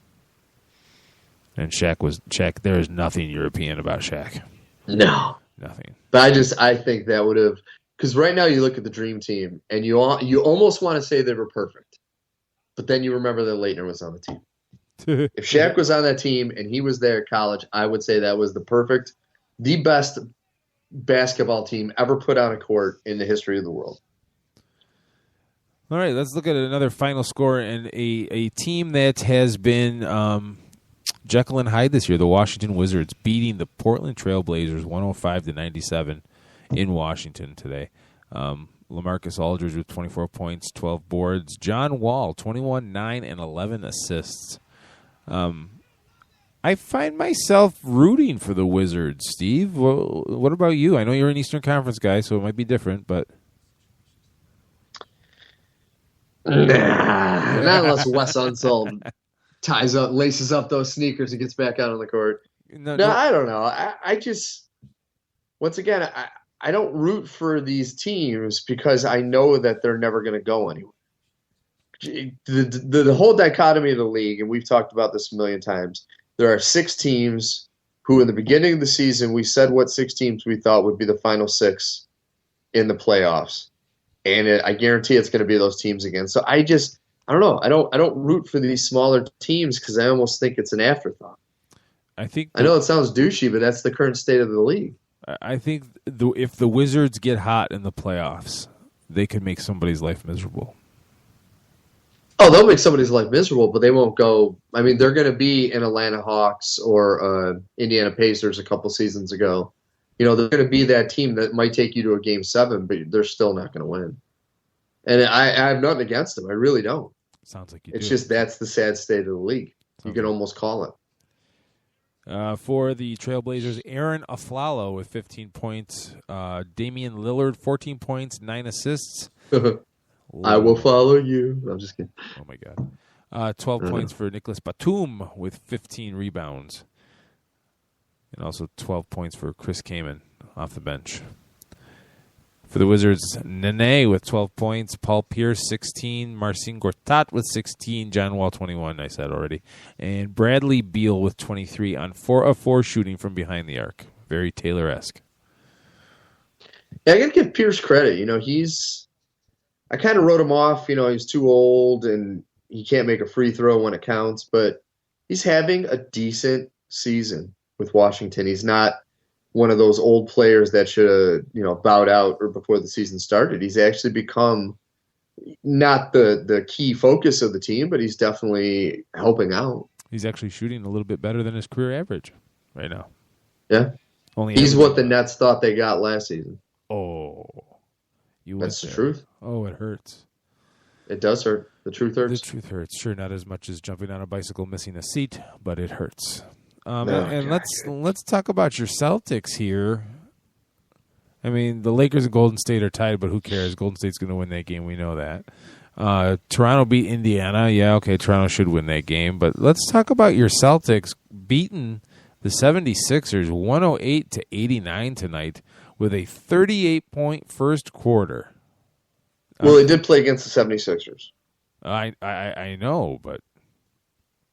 And Shaq. There is nothing European about Shaq. No, nothing. But I think that would have, because right now you look at the Dream Team and you almost want to say they were perfect, but then you remember that Laettner was on the team. If Shaq was on that team and he was there at college, I would say that was the best basketball team ever put on a court in the history of the world. All right, let's look at another final score and a team that has been Jekyll and Hyde this year. The Washington Wizards beating the Portland Trail Blazers 105-97 in Washington today. LaMarcus Aldridge with 24 points, 12 boards. John Wall, 21, 9, and 11 assists. I find myself rooting for the Wizards, Steve. Well, what about you? I know you're an Eastern Conference guy, so it might be different, but... Not unless Wes Unseld laces up those sneakers, and gets back out on the court. No, I don't know. I just, once again, I don't root for these teams because I know that they're never going to go anywhere. The whole dichotomy of the league, and we've talked about this a million times, there are 6 teams who in the beginning of the season we said what 6 teams we thought would be the final 6 in the playoffs. And I guarantee it's going to be those teams again. So I don't know. I don't root for these smaller teams because I almost think it's an afterthought. I know it sounds douchey, but that's the current state of the league. I think if the Wizards get hot in the playoffs, they could make somebody's life miserable. Oh, they'll make somebody's life miserable, but they won't go. I mean, they're going to be in Atlanta Hawks or Indiana Pacers a couple seasons ago. You know, they're going to be that team that might take you to a Game 7, but they're still not going to win. And I have nothing against them. I really don't. Sounds like you It's do. just that's the sad state of the league. You can almost call it. For the Trailblazers, Aaron Aflalo with 15 points. Damian Lillard, 14 points, 9 assists. I will follow you. I'm just kidding. Oh, my God. 12 points for Nicholas Batum with 15 rebounds. And also 12 points for Chris Kaman off the bench. For the Wizards, Nene with 12 points, Paul Pierce 16, Marcin Gortat with 16, John Wall 21, I said already, and Bradley Beal with 23 on 4 of 4 shooting from behind the arc. Very Taylor-esque. Yeah, I got to give Pierce credit. You know, I kind of wrote him off. You know, he's too old and he can't make a free throw when it counts, but he's having a decent season with Washington. He's not one of those old players that should have, you know, bowed out or before the season started. He's actually become not the key focus of the team, but he's definitely helping out. He's actually shooting a little bit better than his career average right now. Yeah. He's what the Nets thought they got last season. Oh. That's the truth. Oh, it hurts. It does hurt. The truth hurts. The truth hurts. Sure, not as much as jumping on a bicycle missing a seat, but it hurts. Let's talk about your Celtics here. I mean, the Lakers and Golden State are tied, but who cares? Golden State's going to win that game. We know that. Toronto beat Indiana. Yeah, okay, Toronto should win that game. But let's talk about your Celtics beating the 76ers 108-89 tonight with a 38-point first quarter. Well, they did play against the 76ers. I know, but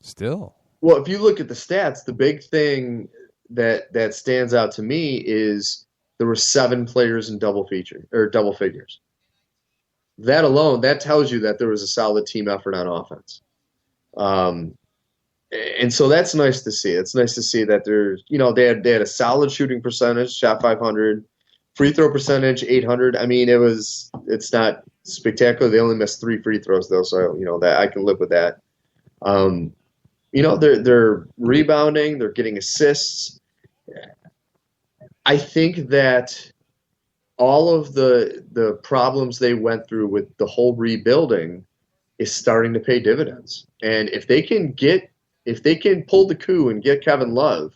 still. Well, if you look at the stats, the big thing that stands out to me is there were 7 players in double figures. That alone, that tells you that there was a solid team effort on offense. And so that's nice to see. It's nice to see that they had a solid shooting percentage, shot 500, free throw percentage 800. I mean, it's not spectacular. They only missed 3 free throws though, so that I can live with that. They're rebounding, they're getting assists. I think that all of the problems they went through with the whole rebuilding is starting to pay dividends. And if they can pull the coup and get Kevin Love,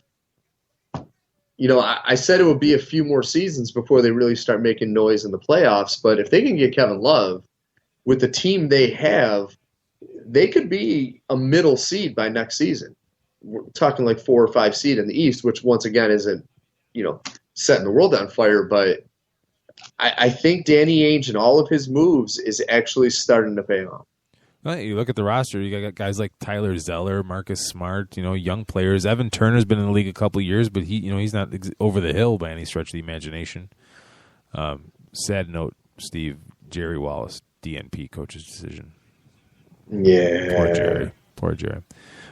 I said it would be a few more seasons before they really start making noise in the playoffs, but if they can get Kevin Love with the team they have, they could be a middle seed by next season. We're talking like 4 or 5 seed in the East, which once again isn't, setting the world on fire. But I think Danny Ainge and all of his moves is actually starting to pay off. Well, you look at the roster, you got guys like Tyler Zeller, Marcus Smart, young players. Evan Turner's been in the league a couple of years, but he's not over the hill by any stretch of the imagination. Sad note, Steve, Jerry Wallace, DNP coach's decision. Yeah. Poor Jerry.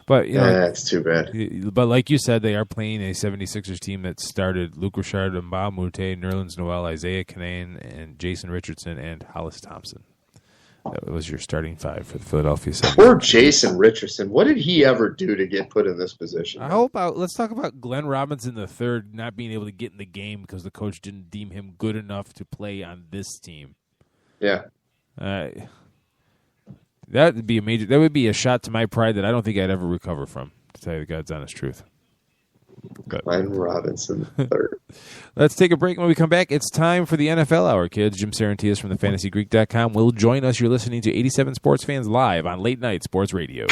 But that's too bad. But like you said, they are playing a 76ers team that started Luke Richard, Mbah Moute, Nerlens Noel, Isaiah Canaan, and Jason Richardson, and Hollis Thompson. That was your starting 5 for the Philadelphia 76ers. Poor Jason Richardson. What did he ever do to get put in this position? Let's talk about Glenn Robinson III not being able to get in the game because the coach didn't deem him good enough to play on this team. Yeah. That would be major. That would be a shot to my pride that I don't think I'd ever recover from, to tell you the God's honest truth. Glenn Robinson III. Let's take a break. When we come back, it's time for the NFL Hour, kids. Jim Sarantias from thefantasygreek.com will join us. You're listening to 87 Sports Fans live on Late Night Sports Radio.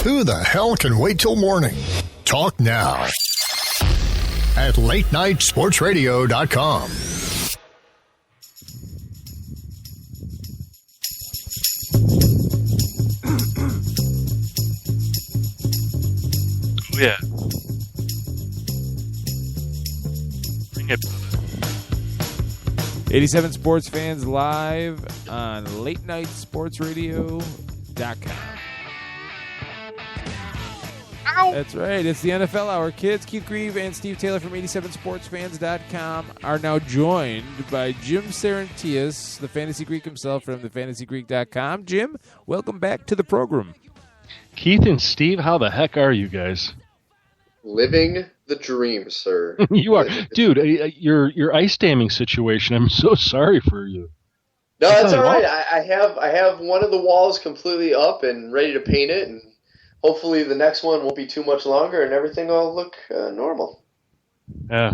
Who the hell can wait till morning? Talk now at latenightsportsradio.com. Yeah. Bring it. 87 Sports Fans live on latenightsportsradio.com. That's right. It's the NFL Hour. Kids, Keith Grieve and Steve Taylor from 87sportsfans.com are now joined by Jim Sarantias, the Fantasy Greek himself from thefantasygreek.com. Jim, welcome back to the program. Keith and Steve, how the heck are you guys? Living the dream, sir. You are. Dude, your ice damming situation, I'm so sorry for you. No, that's all right. I have one of the walls completely up and ready to paint it, and hopefully the next one won't be too much longer, and everything will look normal. Yeah.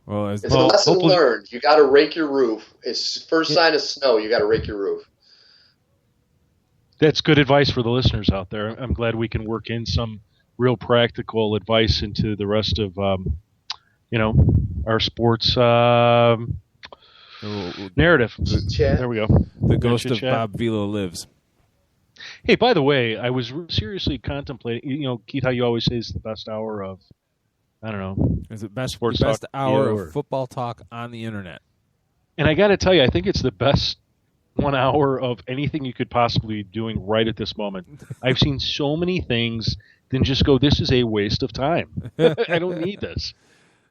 Well, it's a lesson learned. You got to rake your roof. It's first sign of snow. You got to rake your roof. That's good advice for the listeners out there. I'm glad we can work in some real practical advice into the rest of, our sports narrative. There we go. The ghost of Bob Vila lives. Hey, by the way, I was seriously contemplating, Keith, how you always say it's the best hour of, I don't know. Is it best hour of football talk on the internet? And I got to tell you, I think it's the best 1 hour of anything you could possibly be doing right at this moment. I've seen so many things, then just go, this is a waste of time. I don't need this.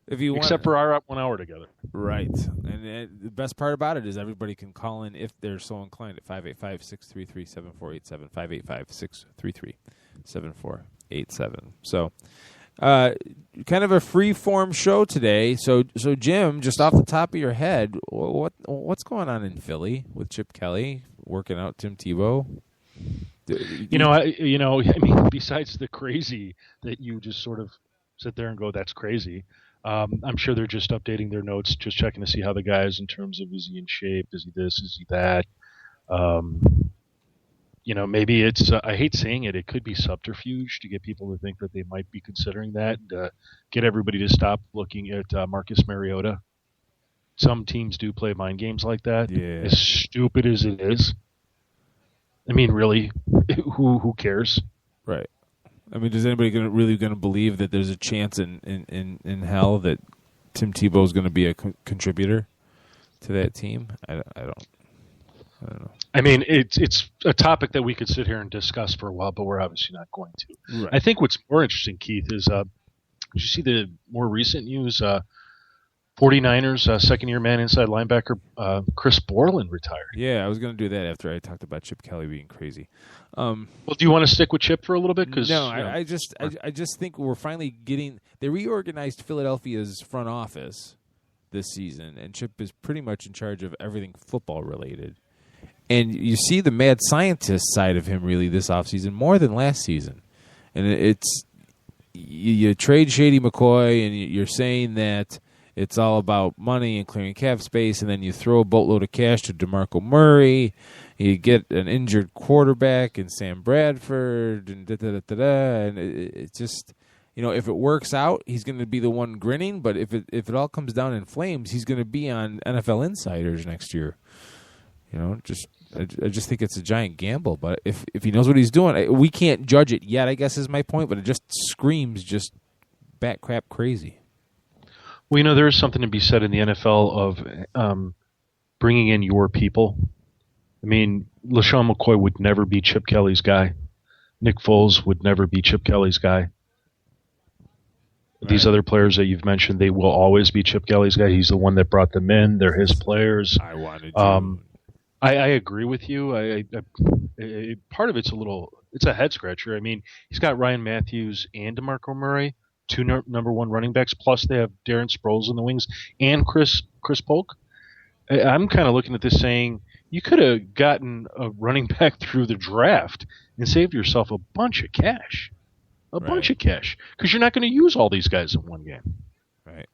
Except for our 1 hour together. Right. And the best part about it is everybody can call in if they're so inclined at 585-633-7487, 585-633-7487. So kind of a free-form show today. So Jim, just off the top of your head, what's going on in Philly with Chip Kelly working out Tim Tebow? Besides the crazy that you just sort of sit there and go, that's crazy. I'm sure they're just updating their notes, just checking to see how the guy is in terms of, is he in shape? Is he this? Is he that? Maybe it's, I hate saying it, it could be subterfuge to get people to think that they might be considering that, get everybody to stop looking at Marcus Mariota. Some teams do play mind games like that. Yeah. As stupid as it is. I mean, really, who cares? Right. I mean, is anybody really going to believe that there's a chance in hell that Tim Tebow is going to be a contributor to that team? I don't know. I mean, it's a topic that we could sit here and discuss for a while, but we're obviously not going to. Right. I think what's more interesting, Keith, is did you see the more recent news? 49ers second-year man inside linebacker Chris Borland retired. Yeah, I was going to do that after I talked about Chip Kelly being crazy. Well, do you want to stick with Chip for a little bit? No, I just think we're finally getting. They reorganized Philadelphia's front office this season, and Chip is pretty much in charge of everything football related. And you see the mad scientist side of him really this offseason more than last season. And it's you trade Shady McCoy, and you're saying that it's all about money and clearing cap space, and then you throw a boatload of cash to DeMarco Murray. You get an injured quarterback in Sam Bradford, and and it just, if it works out, he's going to be the one grinning. But if it all comes down in flames, he's going to be on NFL Insiders next year. I just think it's a giant gamble. But if he knows what he's doing, we can't judge it yet, I guess is my point. But it just screams just bat crap crazy. Well, there is something to be said in the NFL of bringing in your people. I mean, LaShawn McCoy would never be Chip Kelly's guy. Nick Foles would never be Chip Kelly's guy. Right. These other players that you've mentioned, they will always be Chip Kelly's guy. He's the one that brought them in. They're his players. I wanted to. I agree with you. Part of it's it's a head scratcher. I mean, he's got Ryan Matthews and DeMarco Murray, two number one running backs, plus they have Darren Sproles in the wings and Chris Polk. I'm kind of looking at this saying, you could have gotten a running back through the draft and saved yourself a bunch of cash. Bunch of cash. Because you're not going to use all these guys in one game. Right.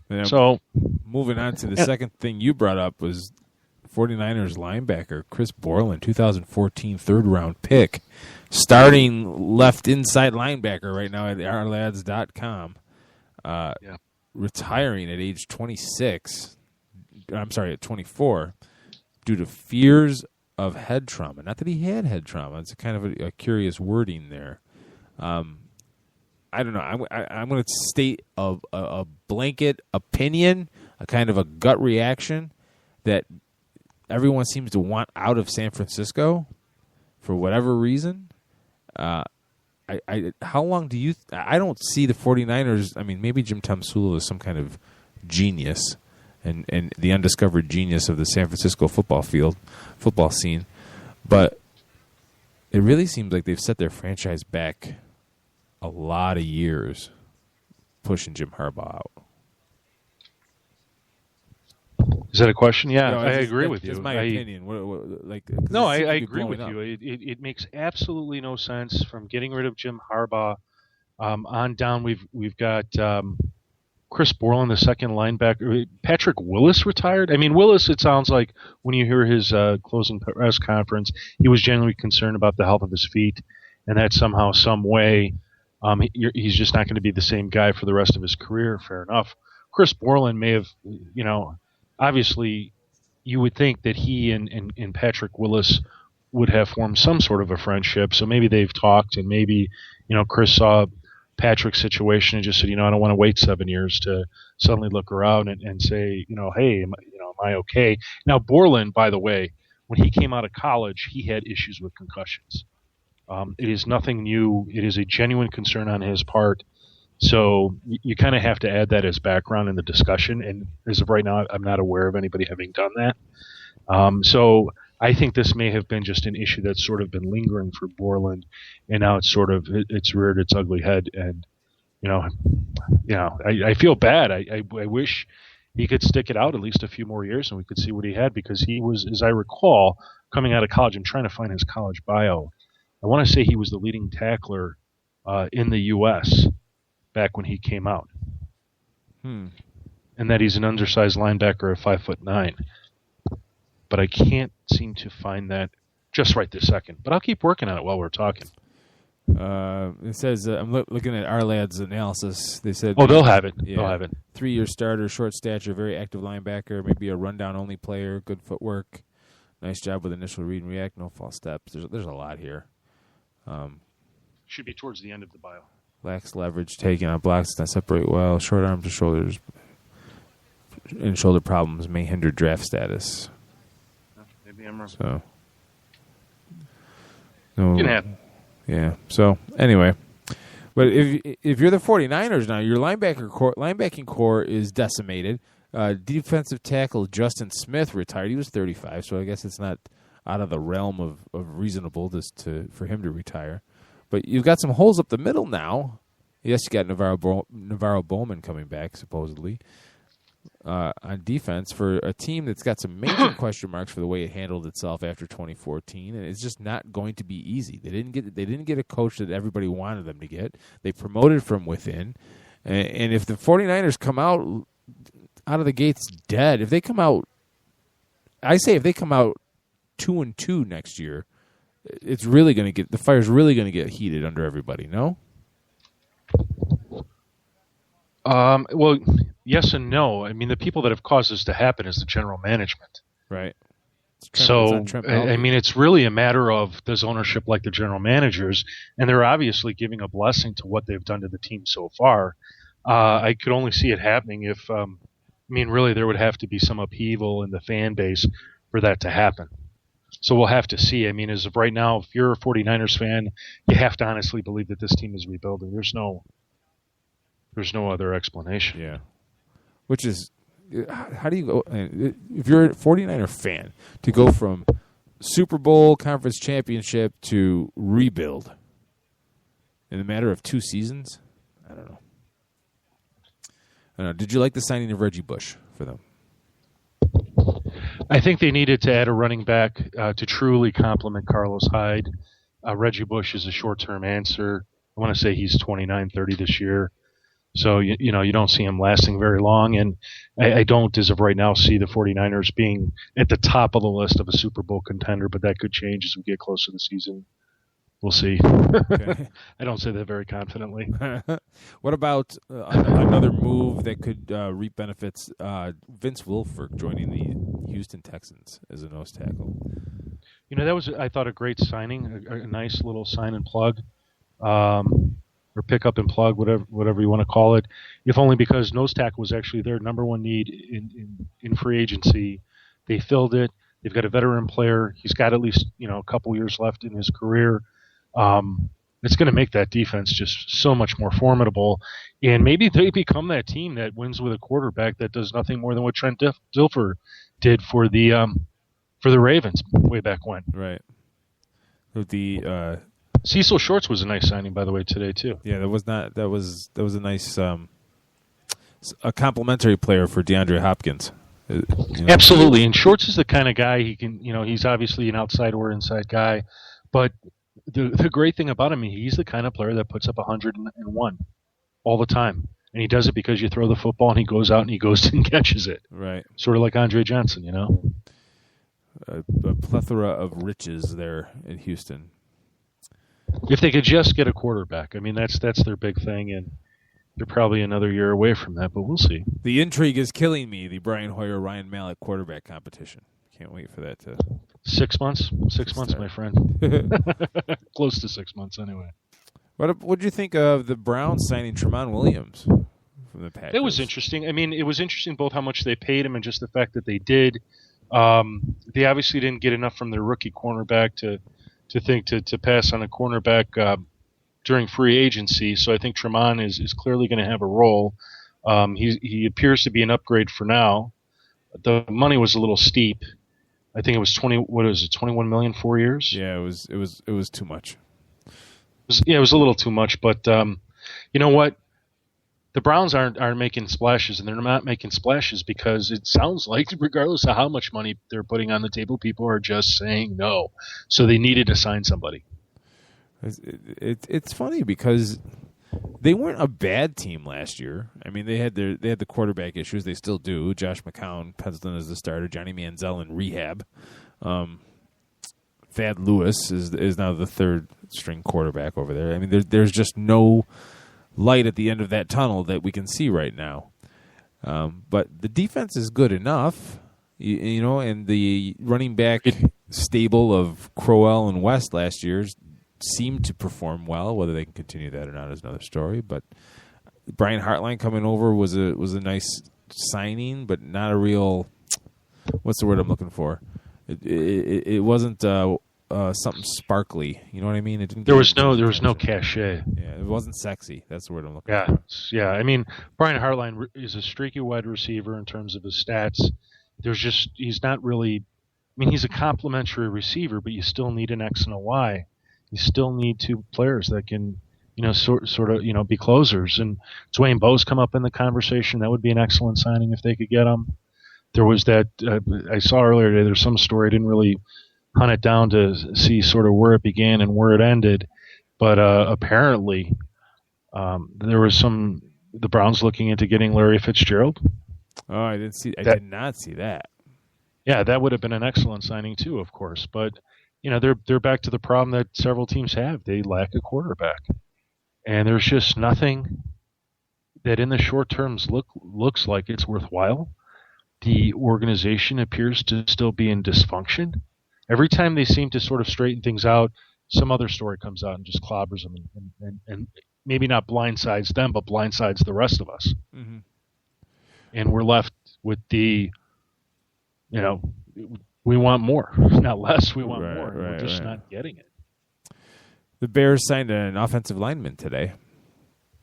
And so, moving on to the second thing you brought up was 49ers linebacker Chris Borland, 2014 third-round pick, starting left inside linebacker right now at ourlads.com, retiring at age 26. I'm sorry, at 24, due to fears of head trauma. Not that he had head trauma. It's kind of a curious wording there. I don't know. I'm going to state a blanket opinion, a kind of a gut reaction that everyone seems to want out of San Francisco for whatever reason. How long do you... I don't see the 49ers... I mean, maybe Jim Tomsula is some kind of genius and the undiscovered genius of the San Francisco football scene. But it really seems like they've set their franchise back a lot of years pushing Jim Harbaugh out. Is that a question? Yeah, No, I agree with you. That's my opinion. No, I agree with you. It makes absolutely no sense from getting rid of Jim Harbaugh on down. We've got Chris Borland, the second linebacker. Patrick Willis retired. I mean, Willis, it sounds like when you hear his closing press conference, he was genuinely concerned about the health of his feet, and that somehow, some way, he's just not going to be the same guy for the rest of his career. Fair enough. Chris Borland may have, obviously, you would think that he and Patrick Willis would have formed some sort of a friendship. So maybe they've talked, and maybe, Chris saw Patrick's situation and just said, I don't want to wait 7 years to suddenly look around and say, hey, am I okay? Now, Borland, by the way, when he came out of college, he had issues with concussions. It is nothing new. It is a genuine concern on his part. So you kind of have to add that as background in the discussion. And as of right now, I'm not aware of anybody having done that. So I think this may have been just an issue that's sort of been lingering for Borland, and now it's reared its ugly head. And I feel bad. I wish he could stick it out at least a few more years, and we could see what he had, because he was, as I recall, coming out of college. I'm trying to find his college bio. I want to say he was the leading tackler in the U.S. back when he came out, and that he's an undersized linebacker of 5'9". But I can't seem to find that just right this second. But I'll keep working on it while we're talking. It says I'm looking at our lads' analysis. They said, they'll have it. Yeah, They'll have it. 3-year starter, short stature, very active linebacker, maybe a rundown only player, good footwork, nice job with initial read and react, no false steps. There's a lot here. Should be towards the end of the bio. Lacks leverage, taking on blocks, does not separate well, short arms to shoulders, and shoulder problems may hinder draft status. Maybe I'm wrong. So, no, It can happen. Yeah. So anyway, but if you're the 49ers now, your linebacking core is decimated. Defensive tackle Justin Smith retired. He was 35, so I guess it's not out of the realm of reasonable for him to retire. But you've got some holes up the middle now. Yes, you got Navarro Bowman coming back, supposedly, on defense for a team that's got some major question marks for the way it handled itself after 2014, and it's just not going to be easy. They didn't get a coach that everybody wanted them to get. They promoted from within, and if the 49ers come out of the gates dead, if they come out 2-2 next year, it's really going to get, the fire's really going to get heated under everybody. No. Well, yes and no. I mean, the people that have caused this to happen is the general management. Right. So, I mean, it's really a matter of, does ownership like the general managers? And they're obviously giving a blessing to what they've done to the team so far. I could only see it happening if, really there would have to be some upheaval in the fan base for that to happen. So we'll have to see. I mean, as of right now, if you're a 49ers fan, you have to honestly believe that this team is rebuilding. There's no other explanation. Yeah. Which is, how do you go, if you're a 49er fan, to go from Super Bowl, conference championship to rebuild in a matter of 2 seasons? I don't know. Did you like the signing of Reggie Bush for them? I think they needed to add a running back to truly complement Carlos Hyde. Reggie Bush is a short-term answer. I want to say he's 29, 30 this year. So, you don't see him lasting very long. And I don't, as of right now, see the 49ers being at the top of the list of a Super Bowl contender, but that could change as we get closer to the season. We'll see. Okay. I don't say that very confidently. What about another move that could reap benefits? Vince Wilfork joining the Houston Texans as a nose tackle. That was, I thought, a great signing, a nice little sign and plug, or pick up and plug, whatever you want to call it. If only because nose tackle was actually their number one need in free agency. They filled it. They've got a veteran player. He's got at least a couple years left in his career. It's going to make that defense just so much more formidable, and maybe they become that team that wins with a quarterback that does nothing more than what Trent Dilfer did for the Ravens way back when. Right. The Cecil Shorts was a nice signing, by the way, today too. Yeah, that was a nice a complimentary player for DeAndre Hopkins. Absolutely, and Shorts is the kind of guy he can. He's obviously an outside or inside guy, but the great thing about him, he's the kind of player that puts up 101 all the time, and he does it because you throw the football and he goes out and he goes and catches it. Right. Sort of like Andre Johnson, A plethora of riches there in Houston. If they could just get a quarterback, that's their big thing, and they're probably another year away from that, but we'll see. The intrigue is killing me. The Brian Hoyer Ryan Mallett quarterback competition. Can't wait for that to. 6 months. 6 months, my friend. Close to 6 months, anyway. What did you think of the Browns signing Tramon Williams from the Packers? It was interesting. It was interesting both how much they paid him and just the fact that they did. They obviously didn't get enough from their rookie cornerback to pass on a cornerback during free agency. So I think Tramon is clearly going to have a role. He appears to be an upgrade for now. The money was a little steep. I think it was 21 million 4 years. Yeah, it was too much. It was a little too much, but you know what? The Browns aren't making splashes, and they're not making splashes because it sounds like, regardless of how much money they're putting on the table, people are just saying no. So they needed to sign somebody. It's funny because they weren't a bad team last year. They had the quarterback issues. They still do. Josh McCown penciled in as the starter. Johnny Manziel in rehab. Thad Lewis is now the third string quarterback over there. There's just no light at the end of that tunnel that we can see right now. But the defense is good enough, and the running back stable of Crowell and West last year seemed to perform well. Whether they can continue that or not is another story. But Brian Hartline coming over was a nice signing, but not a real. What's the word I'm looking for? It wasn't something sparkly. You know what I mean? It didn't. There was no cachet. Yeah, it wasn't sexy. That's the word I'm looking for. Yeah. Brian Hartline is a streaky wide receiver in terms of his stats. He's not really. He's a complimentary receiver, but you still need an X and a Y. You still need two players that can, sort of, be closers. And Dwayne Bowe's come up in the conversation. That would be an excellent signing if they could get him. There was that I saw earlier today. There's some story. I didn't really hunt it down to see sort of where it began and where it ended, but apparently there was the Browns looking into getting Larry Fitzgerald. Oh, I did not see that. Yeah, that would have been an excellent signing too, of course. But they're back to the problem that several teams have. They lack a quarterback, and there's just nothing that in the short terms looks like it's worthwhile. The organization appears to still be in dysfunction. Every time they seem to sort of straighten things out, some other story comes out and just clobbers them and maybe not blindsides them, but blindsides the rest of us. Mm-hmm. And we're left with we want more, not less. We want more. We're just not getting it. The Bears signed an offensive lineman today.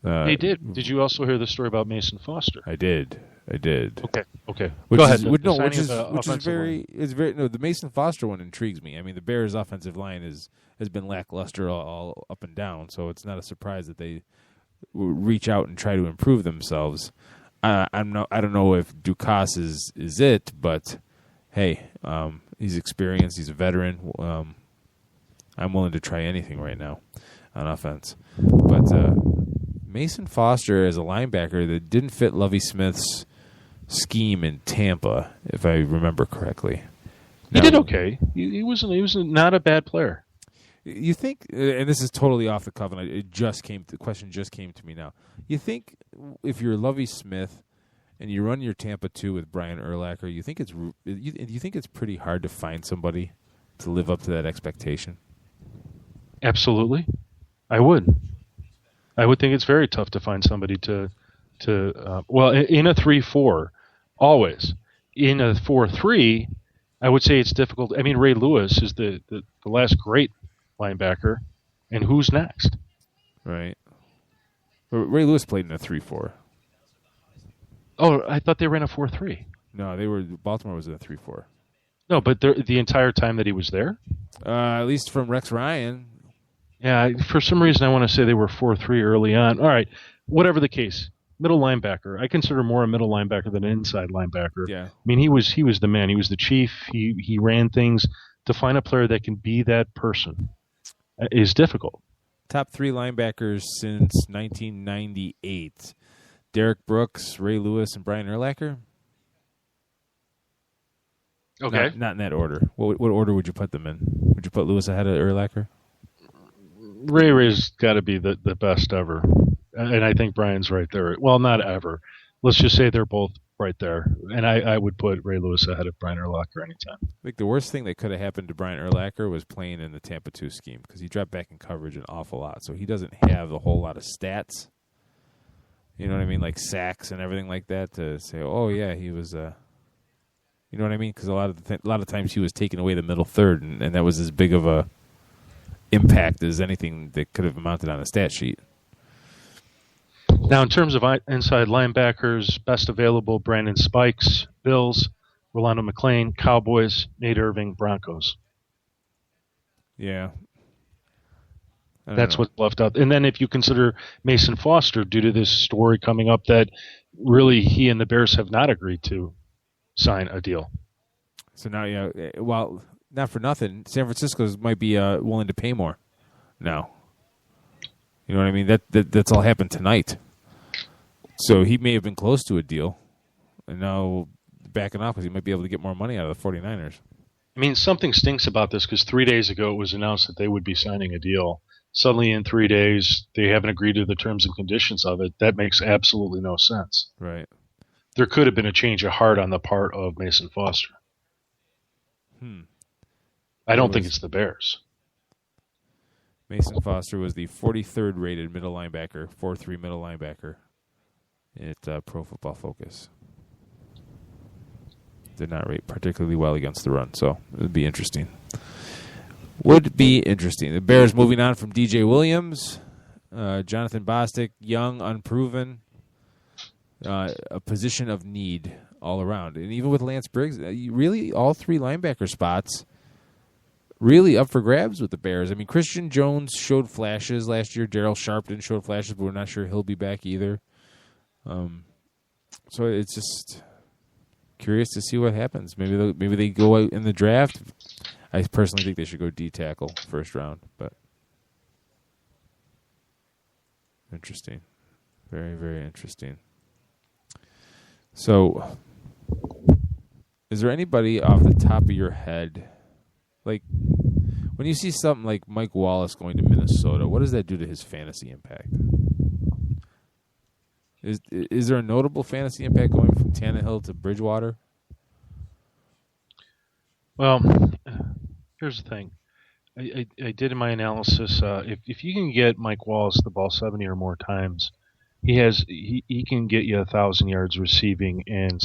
They did. Did you also hear the story about Mason Foster? I did. Okay. Which Go ahead. The Mason Foster one intrigues me. The Bears' offensive line has been lackluster all up and down, so it's not a surprise that they reach out and try to improve themselves. I don't know if Dukas is it, but hey, he's experienced. He's a veteran. I'm willing to try anything right now on offense. But Mason Foster as a linebacker that didn't fit Lovie Smith's scheme in Tampa, if I remember correctly. He did okay. He was not a bad player. You think, and this is totally off the cuff, and the question just came to me now. You think if you're Lovie Smith and you run your Tampa 2 with Brian Urlacher, you think it's pretty hard to find somebody to live up to that expectation? Absolutely, I would. I would think it's very tough to find somebody to in a 3-4, always. In a 4-3, I would say it's difficult. I mean, Ray Lewis is the last great linebacker, and who's next? Right. But Ray Lewis played in a 3-4. Oh, I thought they ran a 4-3. No, Baltimore was in a 3-4. No, but the entire time that he was there? At least from Rex Ryan. Yeah, for some reason I want to say they were 4-3 early on. All right, whatever the case, middle linebacker. I consider more a middle linebacker than an inside linebacker. Yeah. I mean, he was the man. He was the chief. He ran things. To find a player that can be that person is difficult. Top 3 linebackers since 1998. Derek Brooks, Ray Lewis, and Brian Urlacher. Okay. Not in that order. What order would you put them in? Would you put Lewis ahead of Urlacher? Ray's got to be the best ever. And I think Brian's right there. Well, not ever. Let's just say they're both right there. And I would put Ray Lewis ahead of Brian Urlacher anytime. I think the worst thing that could have happened to Brian Urlacher was playing in the Tampa 2 scheme because he dropped back in coverage an awful lot. So he doesn't have a whole lot of stats. You know what I mean? Like sacks and everything like that to say, oh, yeah, he was you know what I mean? Because a lot of times he was taking away the middle third, and that was as big of a impact as anything that could have amounted on a stat sheet. Now, in terms of inside linebackers, best available, Brandon Spikes, Bills, Rolando McClain, Cowboys, Nate Irving, Broncos. Yeah. That's what's left out. And then if you consider Mason Foster, due to this story coming up that really he and the Bears have not agreed to sign a deal. So now, well, not for nothing, San Francisco might be willing to pay more now. You know what I mean? That's all happened tonight. So he may have been close to a deal, and now backing off because he might be able to get more money out of the 49ers. I mean, something stinks about this because 3 days ago it was announced that they would be signing a deal. Suddenly in 3 days, they haven't agreed to the terms and conditions of it. That makes absolutely no sense. Right. There could have been a change of heart on the part of Mason Foster. I don't think it's the Bears. Mason Foster was the 43rd rated middle linebacker, 4-3 middle linebacker at Pro Football Focus. Did not rate particularly well against the run, so it would be interesting. The Bears moving on from DJ Williams, Jonathan Bostic, young, unproven, a position of need all around. And even with Lance Briggs, really all 3 linebacker spots really up for grabs with the Bears. I mean, Christian Jones showed flashes last year. Daryl Sharpton showed flashes, but we're not sure he'll be back either. So it's just curious to see what happens. Maybe they go out in the draft. I personally think they should go D tackle first round, but interesting. Very, very interesting. So, is there anybody off the top of your head, like when you see something like Mike Wallace going to Minnesota, what does that do to his fantasy impact? Is there a notable fantasy impact going from Tannehill to Bridgewater? Well, here's the thing. I did in my analysis. If you can get Mike Wallace the ball 70 or more times, he can get you 1,000 yards receiving and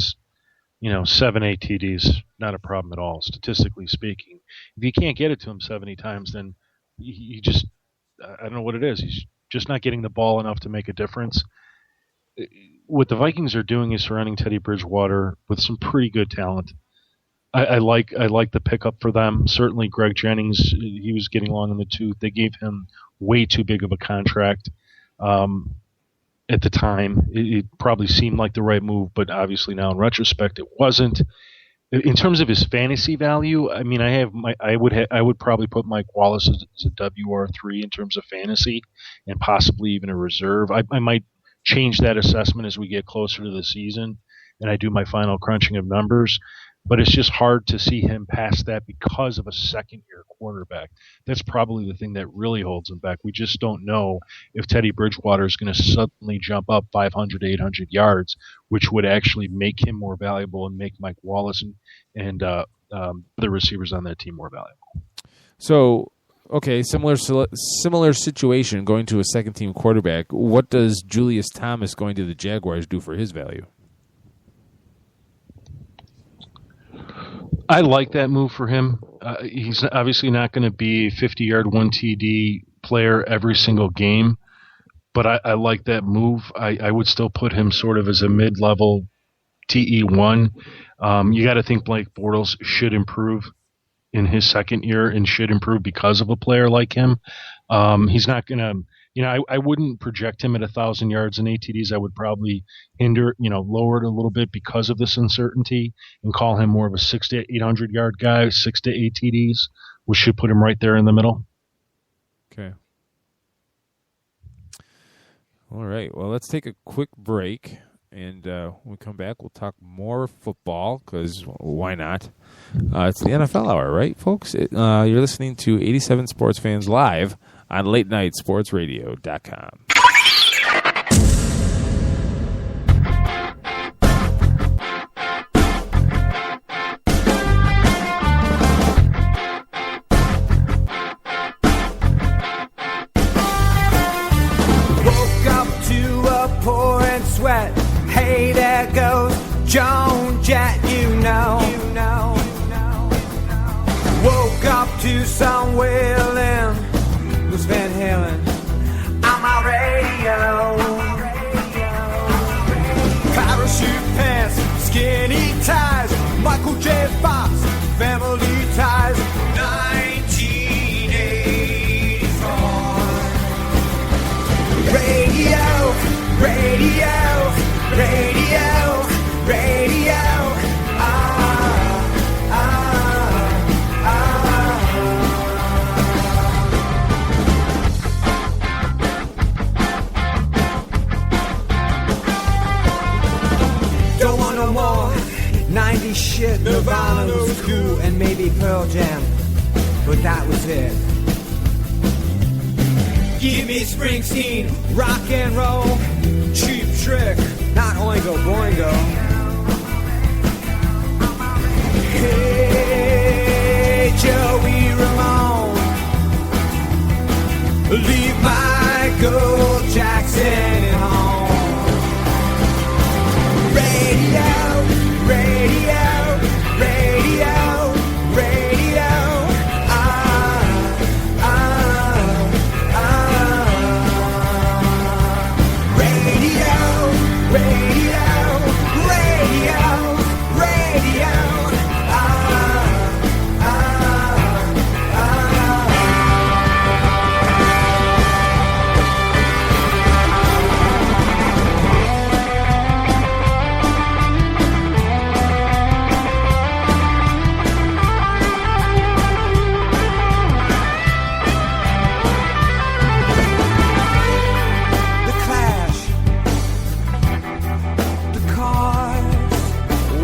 7-8 TDs. Not a problem at all, statistically speaking. If you can't get it to him 70 times, then he just I don't know what it is. He's just not getting the ball enough to make a difference. What the Vikings are doing is surrounding Teddy Bridgewater with some pretty good talent. I like the pickup for them. Certainly Greg Jennings, he was getting long in the tooth. They gave him way too big of a contract. At the time, it probably seemed like the right move, but obviously now in retrospect it wasn't. in terms of his fantasy value, I mean, I would probably put Mike Wallace as a WR3 in terms of fantasy, and possibly even a reserve. I might change that assessment as we get closer to the season, and I do my final crunching of numbers. But it's just hard to see him past that because of a second-year quarterback. That's probably the thing that really holds him back. We just don't know if Teddy Bridgewater is going to suddenly jump up 500, 800 yards, which would actually make him more valuable and make Mike Wallace and the receivers on that team more valuable. So, okay, similar situation going to a second-team quarterback. What does Julius Thomas going to the Jaguars do for his value? I like that move for him. He's obviously not going to be a 50-yard, 1 TD player every single game, but I like that move. I would still put him sort of as a mid-level TE1. You got to think Blake Bortles should improve in his second year and should improve because of a player like him. He's not going to, I wouldn't project him at 1,000 yards and 8 TDs. I would probably lower it a little bit because of this uncertainty and call him more of a 600 to 800 yard guy, 6 to 8 TDs, which should put him right there in the middle. Okay. All right. Well, let's take a quick break. And when we come back, we'll talk more football because why not? It's the NFL Hour, right, folks? You're listening to 87 Sports Fans Live on LateNightSportsRadio.com. Woke up to a pouring sweat. Hey, there goes Joan Jett, you know. Woke up to some wailing. Was Van Halen on my radio. Parachute pants, skinny ties, Michael J. Fox, family ties. 1984. Radio, radio, radio, radio. Don't want no more 90s shit. Nirvana was cool and maybe Pearl Jam, but that was it. Give me Springsteen, rock and roll, Cheap Trick, not Oingo Boingo. Hey, Joey Ramone, leave Michael Jackson at home. Radio, radio, radio, radio. Radio, radio, radio, radio.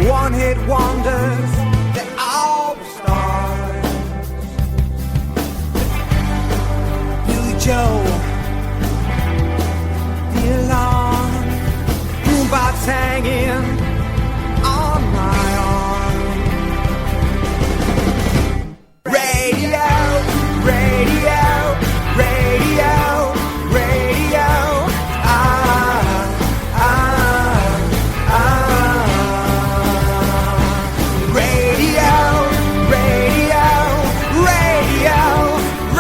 One-hit wonders, they're all stars. Billy Joe, the alarm, boombox hanging on my arm. Radio, radio, radio, radio. Radio, radio, radio.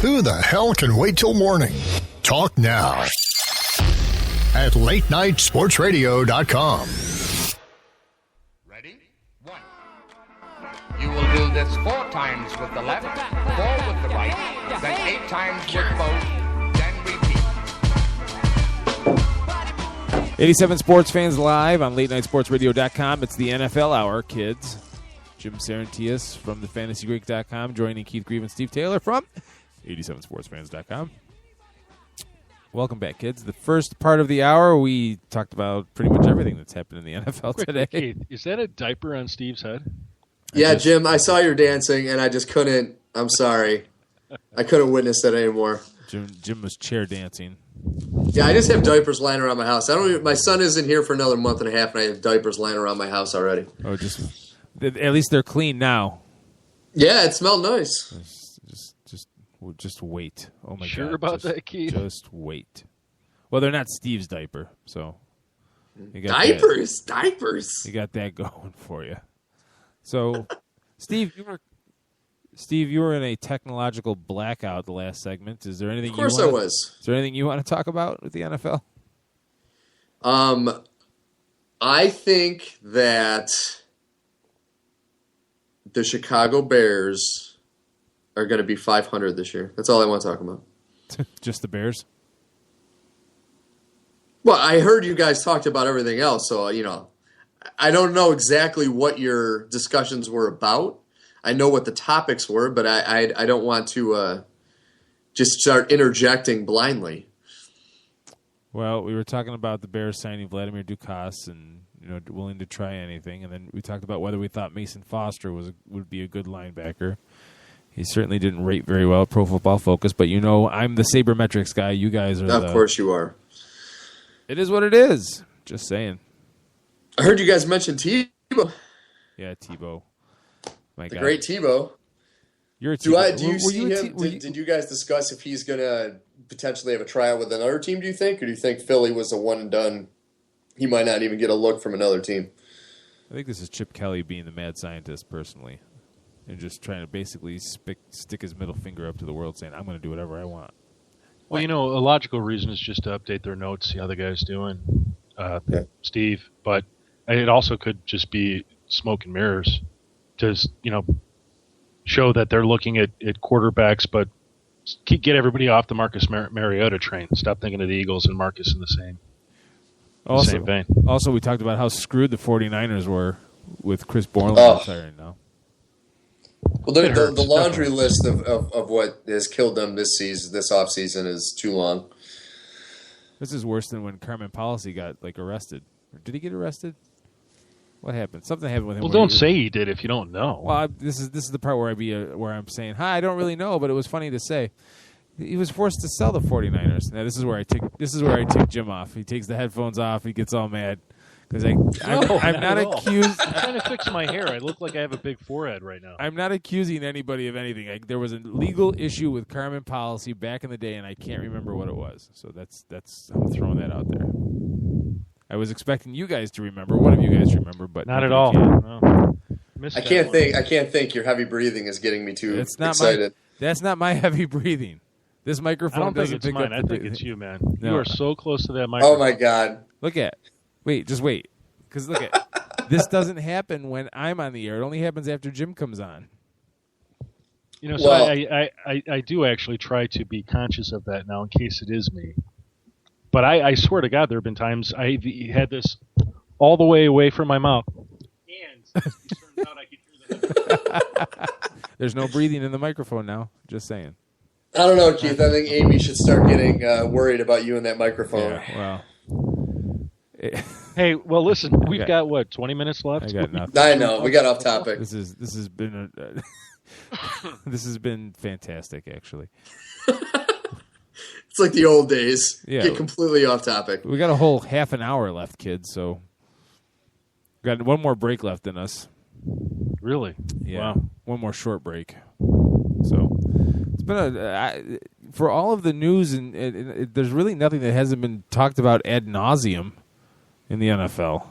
Who the hell can wait till morning? Talk now at latenightsportsradio.com. Ready? 1. You will do this 4 times with the left, 4 with the right, then 8 times with both, then repeat. 87 Sports Fans live on latenightsportsradio.com. It's the NFL Hour, kids. Jim Sarantias from thefantasygreek.com, joining Keith Grieve and Steve Taylor from 87sportsfans.com. Welcome back, kids. The first part of the hour, we talked about pretty much everything that's happened in the NFL today. Keith, is that a diaper on Steve's head? Yeah, Jim, I saw your dancing, and I just couldn't. I'm sorry. I couldn't witness it anymore. Jim was chair dancing. Yeah, I just have diapers lying around my house. My son isn't here for another month and a half, and I have diapers lying around my house already. Oh, at least they're clean now. Yeah, it smelled nice. Just wait. Oh my Sure God! about that, Keith? Just wait. Well, they're not Steve's diaper, so you got Diapers. You got that going for you. So, Steve, you were in a technological blackout the last segment. Is there anything? Of course, I was. Is there anything you want to talk about with the NFL? I think that the Chicago Bears are going to be 500 this year. That's all I want to talk about. Just the Bears? Well, I heard you guys talked about everything else, so, I don't know exactly what your discussions were about. I know what the topics were, but I don't want to just start interjecting blindly. Well, we were talking about the Bears signing Vladimir Dukas and willing to try anything, and then we talked about whether we thought Mason Foster would be a good linebacker. He certainly didn't rate very well at Pro Football Focus, but I'm the sabermetrics guy. You guys are Of course you are. It is what it is. Just saying. I heard you guys mention Tebow. Yeah, Tebow. My The God. great Tebow. You're a Tebow. Do you see him? Did you guys discuss if he's going to potentially have a tryout with another team, do you think? Or do you think Philly was a one and done? He might not even get a look from another team. I think this is Chip Kelly being the mad scientist personally and just trying to basically stick his middle finger up to the world saying, I'm going to do whatever I want. Well, a logical reason is just to update their notes, see how the guy's doing, Steve. But it also could just be smoke and mirrors to, show that they're looking at quarterbacks, but get everybody off the Marcus Mariota train. Stop thinking of the Eagles and Marcus in the same vein. Also, we talked about how screwed the 49ers were with Chris Borland retiring now. Well, the laundry list of what has killed them this offseason is too long. This is worse than when Carmen Policy got arrested. Did he get arrested? What happened? Something happened with him. Well, don't say he did if you don't know. Well, this is the part where I'm saying, "Hi, I don't really know," but it was funny to say. He was forced to sell the 49ers. Now this is where I take Jim off. He takes the headphones off. He gets all mad because I'm not accused. I'm trying to fix my hair. I look like I have a big forehead right now. I'm not accusing anybody of anything. There was a legal issue with Carmen Policy back in the day, and I can't remember what it was. So that's I'm throwing that out there. I was expecting you guys to remember. One of you guys remember, but not at all. No. I can't think. Your heavy breathing is getting me too excited. That's not my heavy breathing. This microphone I don't think doesn't it's pick mine. up. I think it's you, man. No. You are so close to that microphone. Oh my God! Just wait, because look at this doesn't happen when I'm on the air. It only happens after Jim comes on. So I do actually try to be conscious of that now in case it is me. But I swear to God, there have been times I had this all the way away from my mouth. And it turns out I could hear that. There's no breathing in the microphone now. Just saying. I don't know, Keith. I think Amy should start getting worried about you and that microphone. Yeah, well. Hey, well, listen. We've got 20 minits left. I got nothing. I know. We got off topic. This has been this has been fantastic, actually. It's like the old days. Yeah. Get completely off topic. We got a whole half an hour left, kids. So we got one more break left in us. Really? Yeah. Wow. One more short break. So it's been for all of the news, and there's really nothing that hasn't been talked about ad nauseum in the NFL.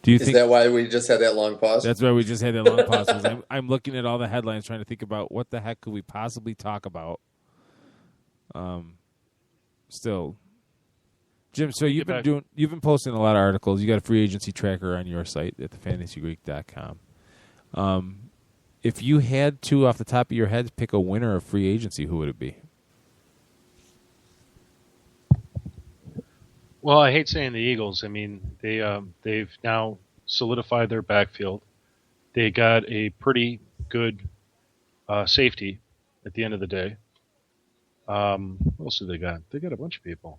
Do you Is think that why we just had that long pause? that's why we just had that long pause? 'Cause I'm looking at all the headlines, trying to think about what the heck could we possibly talk about. Still, Jim. So you've been posting a lot of articles. You got a free agency tracker on your site at thefantasygreek.com. If you had to, off the top of your head, pick a winner of free agency, who would it be? Well, I hate saying the Eagles. I mean, they've now solidified their backfield. They got a pretty good safety at the end of the day. What else do they got? They got a bunch of people.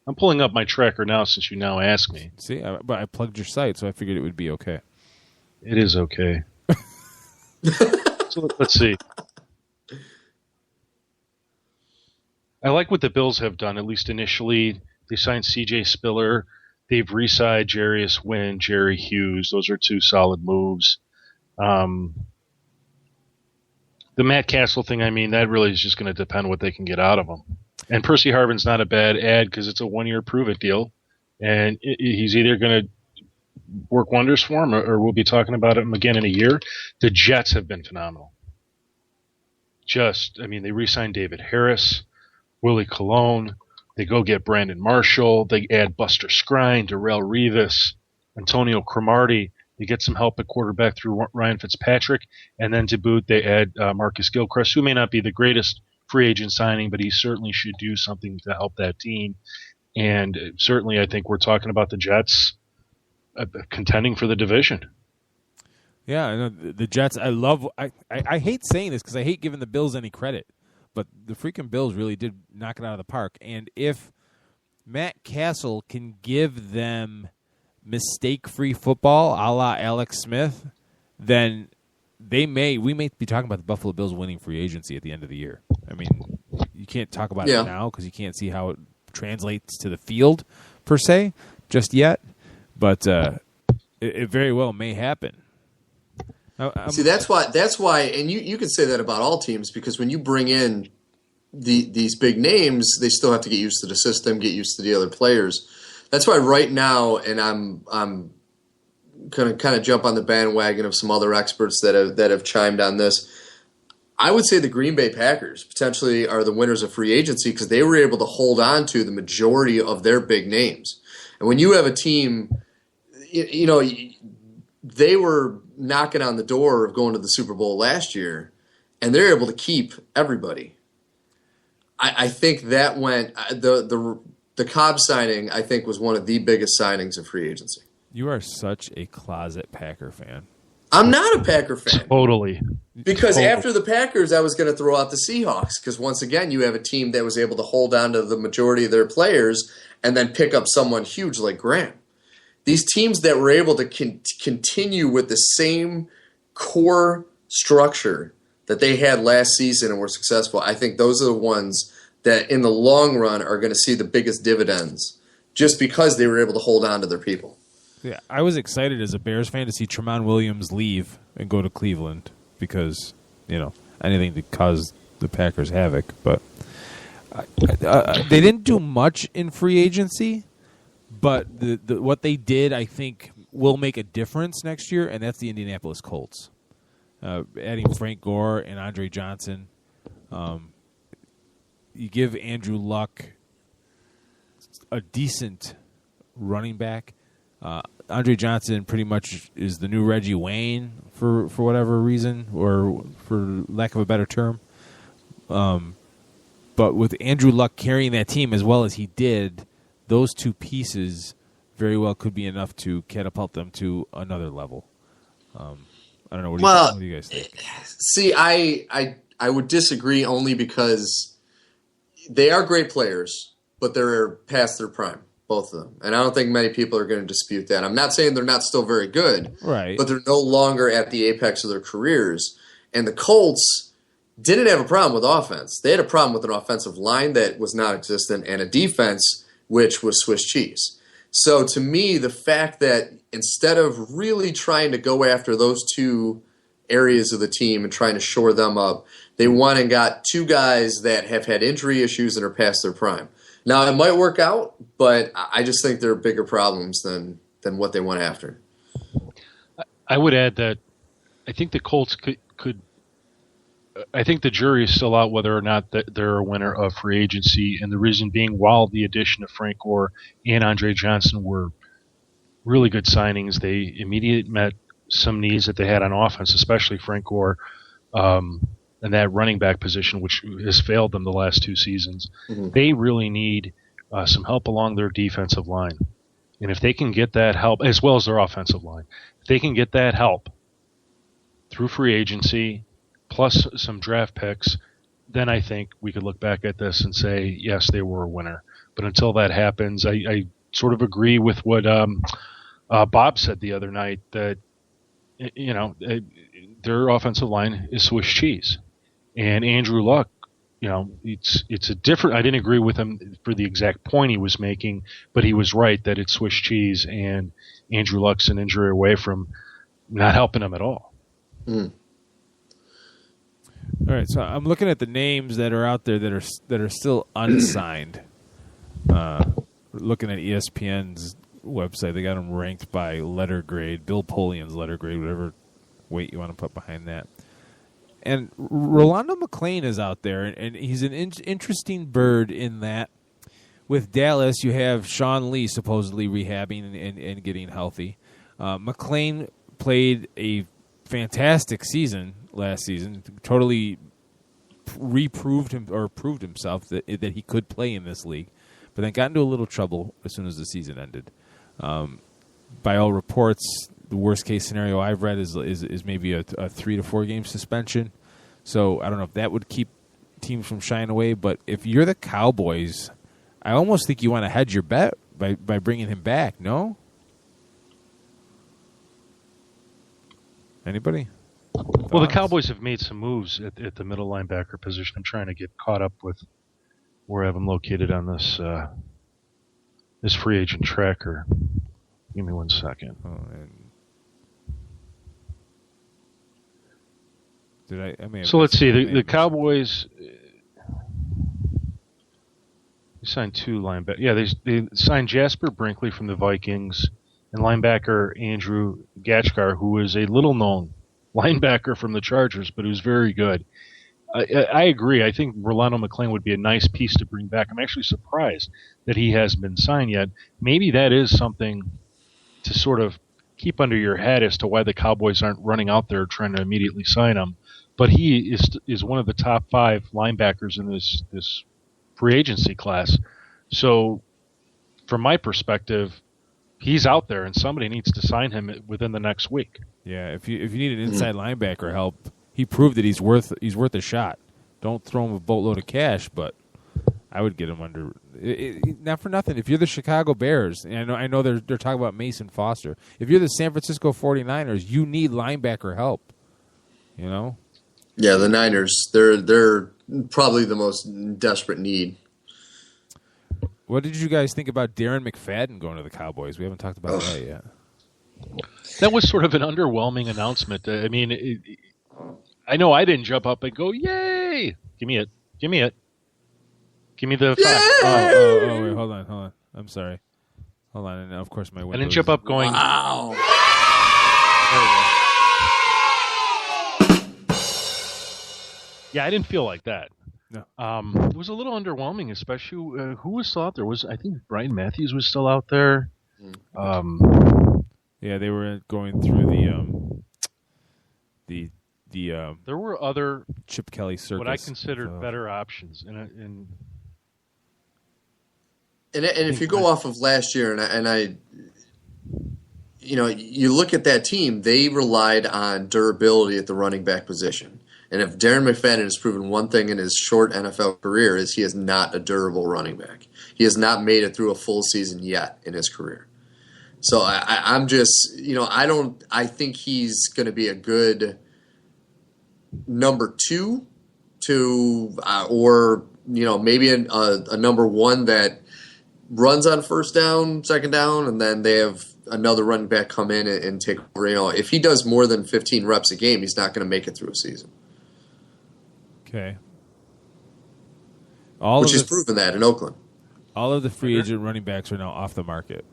I'm pulling up my tracker now since you now ask me. See, but I plugged your site, so I figured it would be okay. It is okay. So let's see. I like what the Bills have done, at least initially. They signed C.J. Spiller. They've re-signed Jarius Wynn, Jerry Hughes. Those are two solid moves. The Matt Castle thing, I mean, that really is just going to depend what they can get out of him. And Percy Harvin's not a bad ad because it's a one-year prove-it deal. And he's either going to work wonders for him or we'll be talking about him again in a year. The Jets have been phenomenal. They re-signed David Harris, Willie Colon. They go get Brandon Marshall. They add Buster Skrine, Darrell Revis, Antonio Cromartie. They get some help at quarterback through Ryan Fitzpatrick. And then to boot, they add Marcus Gilchrist, who may not be the greatest free agent signing, but he certainly should do something to help that team. And certainly I think we're talking about the Jets contending for the division. Yeah, I know the Jets. I hate saying this because I hate giving the Bills any credit. But the freaking Bills really did knock it out of the park. And if Matt Castle can give them mistake-free football a la Alex Smith, then we may be talking about the Buffalo Bills winning free agency at the end of the year. I mean, you can't talk about it now because you can't see how it translates to the field, per se, just yet. But it very well may happen. See, that's why, and you can say that about all teams because when you bring in these big names, they still have to get used to the system, get used to the other players. That's why right now, and I'm going to kind of jump on the bandwagon of some other experts that have chimed on this. I would say the Green Bay Packers potentially are the winners of free agency because they were able to hold on to the majority of their big names. And when you have a team, they were knocking on the door of going to the Super Bowl last year, and they're able to keep everybody. I think that went the Cobb signing. I think was one of the biggest signings of free agency. You are such a closet Packer fan. I'm not a Packer fan. Totally. Because after the Packers, I was going to throw out the Seahawks because once again, you have a team that was able to hold on to the majority of their players and then pick up someone huge like Graham. These teams that were able to continue with the same core structure that they had last season and were successful, I think those are the ones that in the long run are going to see the biggest dividends just because they were able to hold on to their people. Yeah, I was excited as a Bears fan to see Tramon Williams leave and go to Cleveland because, anything to cause the Packers havoc. But they didn't do much in free agency. But what they did, I think, will make a difference next year, and that's the Indianapolis Colts. Adding Frank Gore and Andre Johnson. You give Andrew Luck a decent running back. Andre Johnson pretty much is the new Reggie Wayne for whatever reason, or for lack of a better term. But with Andrew Luck carrying that team as well as he did, those two pieces very well could be enough to catapult them to another level. I don't know. What do you guys think? See, I would disagree only because they are great players, but they're past their prime, both of them. And I don't think many people are going to dispute that. I'm not saying they're not still very good, right? But they're no longer at the apex of their careers. And the Colts didn't have a problem with offense. They had a problem with an offensive line that was non-existent and a defense which was Swiss cheese. So to me, the fact that instead of really trying to go after those two areas of the team and trying to shore them up, they went and got two guys that have had injury issues and are past their prime. Now, it might work out, but I just think there are bigger problems than what they went after. I would add that I think the Colts could. I think the jury is still out whether or not they're a winner of free agency, and the reason being, while the addition of Frank Gore and Andre Johnson were really good signings, they immediately met some needs that they had on offense, especially Frank Gore, and that running back position, which has failed them the last 2 seasons. Mm-hmm. They really need some help along their defensive line. And if they can get that help, as well as their offensive line, if they can get that help through free agency, plus some draft picks, then I think we could look back at this and say, yes, they were a winner. But until that happens, I sort of agree with what Bob said the other night, that their offensive line is Swiss cheese. And Andrew Luck, it's a different. I didn't agree with him for the exact point he was making, but he was right that it's Swiss cheese, and Andrew Luck's an injury away from not helping him at all. Mm. All right, so I'm looking at the names that are out there that are still unsigned. Looking at ESPN's website, they got them ranked by letter grade, Bill Polian's letter grade, whatever weight you want to put behind that. And Rolando McClain is out there, and he's an interesting bird in that with Dallas, you have Sean Lee supposedly rehabbing and getting healthy. McClain played a fantastic season last season, totally proved himself that he could play in this league, but then got into a little trouble as soon as the season ended. By all reports, the worst case scenario I've read is maybe a 3 to 4 game suspension. So I don't know if that would keep teams from shying away. But if you're the Cowboys, I almost think you want to hedge your bet by bringing him back. No? Anybody? Well, the Cowboys have made some moves at the middle linebacker position. I'm trying to get caught up with where I have them located on this free agent tracker. Give me 1 second. So let's see. The Cowboys they signed 2 linebackers. Yeah, they signed Jasper Brinkley from the Vikings and linebacker Andrew Gachkar, who is a little-known linebacker from the Chargers, but who's very good. I agree. I think Rolando McClain would be a nice piece to bring back. I'm actually surprised that he hasn't been signed yet. Maybe that is something to sort of keep under your head as to why the Cowboys aren't running out there trying to immediately sign him. But he is one of the top 5 linebackers in this free agency class. So from my perspective, he's out there, and somebody needs to sign him within the next week. Yeah, if you need an inside linebacker help, he proved that he's worth a shot. Don't throw him a boatload of cash, but I would get him under. Not for nothing. If you're the Chicago Bears, and I know they're talking about Mason Foster. If you're the San Francisco 49ers, you need linebacker help. You know. Yeah, the Niners. They're probably the most desperate need. What did you guys think about Darren McFadden going to the Cowboys? We haven't talked about that yet. That was sort of an underwhelming announcement. I mean, I know I didn't jump up and go, "Yay! Give me it! Give me it! Give me the 5." Oh, wait, hold on. I'm sorry. Hold on, and of course my window. I didn't jump up going, "Wow!" Yeah, I didn't feel like that. No. It was a little underwhelming, especially who was still out there. I think Brian Matthews was still out there. Yeah, they were going through the there were other Chip Kelly circus. What I considered better options, and if you go off of last year, and I you look at that team, they relied on durability at the running back position. And if Darren McFadden has proven one thing in his short NFL career, is he is not a durable running back. He has not made it through a full season yet in his career. So I'm just, I think he's going to be a good number 2 or maybe a number 1 that runs on first down, second down, and then they have another running back come in and take over. If he does more than 15 reps a game, he's not going to make it through a season. Okay. Which has proven that in Oakland. All of the free agent running backs are now off the market.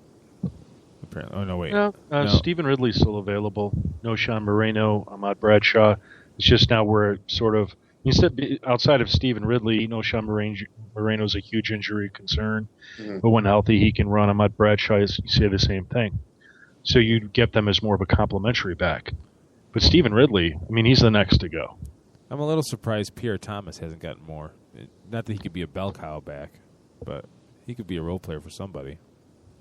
apparently. Oh, no, wait. No, No. Stephen Ridley's still available. No Sean Moreno, Ahmad Bradshaw. It's just now we're sort of outside of Stephen Ridley, no Sean Moreno's a huge injury concern. Mhm. But when healthy, he can run. Ahmad Bradshaw, you say the same thing. So you get them as more of a complementary back. But Stephen Ridley, I mean, he's the next to go. I'm a little surprised Pierre Thomas hasn't gotten more. Not that he could be a bell cow back, but he could be a role player for somebody.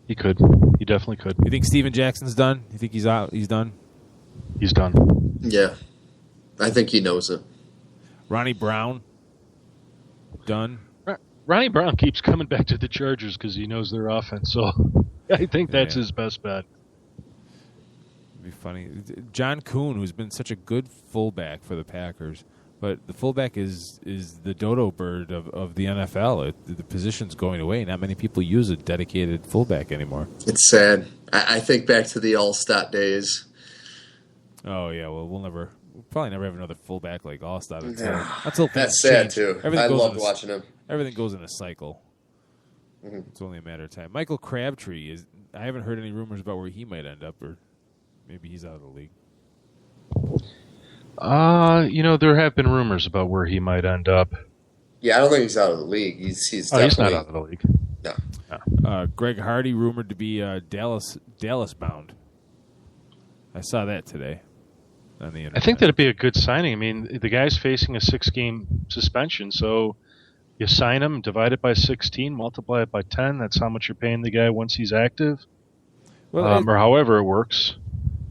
He could. He definitely could. You think Steven Jackson's done? You think he's out? He's done? He's done. Yeah. I think he knows it. Ronnie Brown? Done? Ronnie Brown keeps coming back to the Chargers because he knows their offense. So I think that's his best bet. It'd be funny. John Kuhn, who's been such a good fullback for the Packers, but the fullback is the dodo bird of the NFL. The position's going away. Not many people use a dedicated fullback anymore. It's sad. I think back to the All-Stat days. Oh, yeah. Well, we'll probably never have another fullback like All-Star until That's sad, change. too. Everything I goes loved in watching him. Everything goes in a cycle. It's only a matter of time. Michael Crabtree I haven't heard any rumors about where he might end up, or maybe he's out of the league. There have been rumors about where he might end up. Yeah, I don't think he's out of the league. He's He's definitely not out of the league. No. Greg Hardy rumored to be Dallas bound. I saw that today on the internet. I think that'd be a good signing. I mean, the guy's facing a 6-game suspension, so you sign him, divide it by 16, multiply it by 10. That's how much you're paying the guy once he's active, or however it works.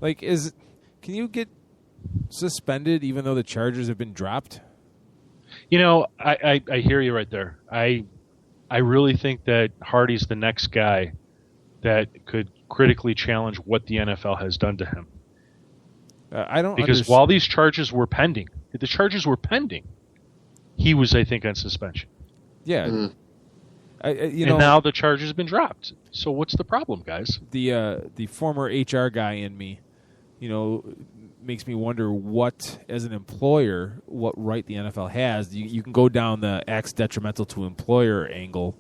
Like, can you get suspended even though the charges have been dropped? I hear you right there. I really think that Hardy's the next guy that could critically challenge what the NFL has done to him. I don't because while these charges were pending, he was, I think, on suspension. Yeah. And now the charge has been dropped. So what's the problem, guys? The former HR guy in me, makes me wonder what, as an employer, what right the NFL has. You can go down the acts detrimental to employer angle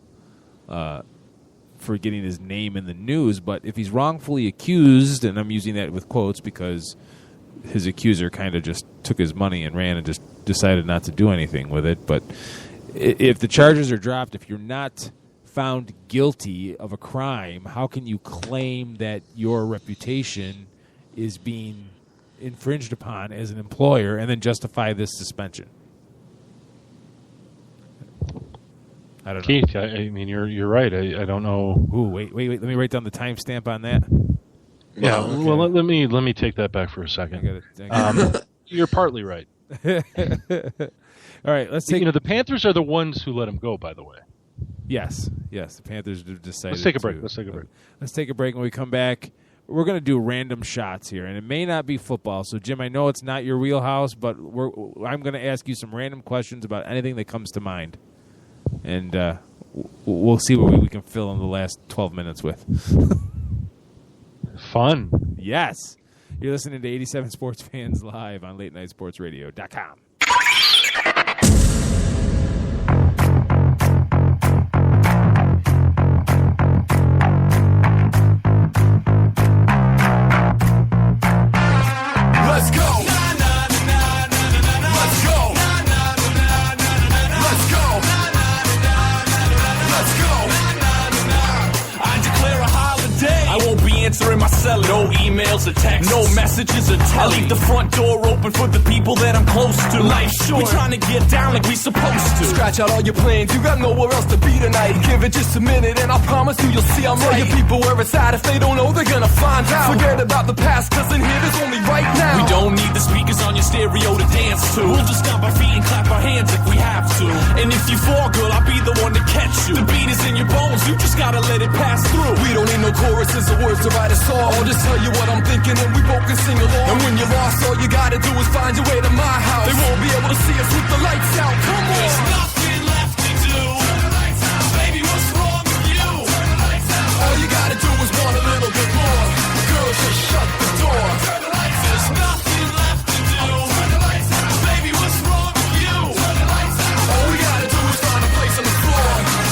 for getting his name in the news, but if he's wrongfully accused, and I'm using that with quotes because his accuser kind of just took his money and ran and just decided not to do anything with it, but if the charges are dropped, if you're not found guilty of a crime, how can you claim that your reputation is being infringed upon as an employer and then justify this suspension? I don't know. Keith, I mean, you're right. I don't know. Ooh, wait. Let me write down the timestamp on that. Yeah. Oh, okay. Well, let me take that back for a second. I got it. You're partly right. All right, let's take. The Panthers are the ones who let him go. By the way. Yes. The Panthers have decided. Let's take a break. Let's take a break. When we come back, we're going to do random shots here, and it may not be football. So, Jim, I know it's not your wheelhouse, but I'm going to ask you some random questions about anything that comes to mind, and we'll see what we can fill in the last 12 minutes with. Fun. Yes. You're listening to 87 Sports Fans live on LateNightSportsRadio.com. Let's go. Let's go. Let's go. Let's go. I declare a holiday. I won't be answering my cell. No emails or texts. No messages or text. I leave the front door open for the people that I'm close to. Life's short. We trying to get down like we supposed to. Scratch out all your plans. You got nowhere else to be tonight. Give it just a minute and I promise you'll see I'm right. Tell your people where it's at. If they don't know, they're gonna find out. Forget about the past, cause in here there's only right now. We don't need the speakers on your stereo to dance to. We'll just stomp our feet and clap our hands if we have to. And if you fall, girl, I'll be the one to catch you. The beat is in your bones, you just gotta let it pass through. We don't need no choruses or words to write a song. I'll just tell you what I'm thinking and we both can sing along. And when you're lost, all you gotta do is find your way to my house. They won't be able to see us with the lights out. Come on. There's nothing left to do. Turn the lights out. Baby, what's wrong with you? Turn the lights out. All you gotta do is want a little bit more. Girl, just shut the door. Turn the lights out. There's nothing left to do. Turn the lights out. Baby, what's wrong with you? Turn the lights out. All we gotta do is find a place on the floor.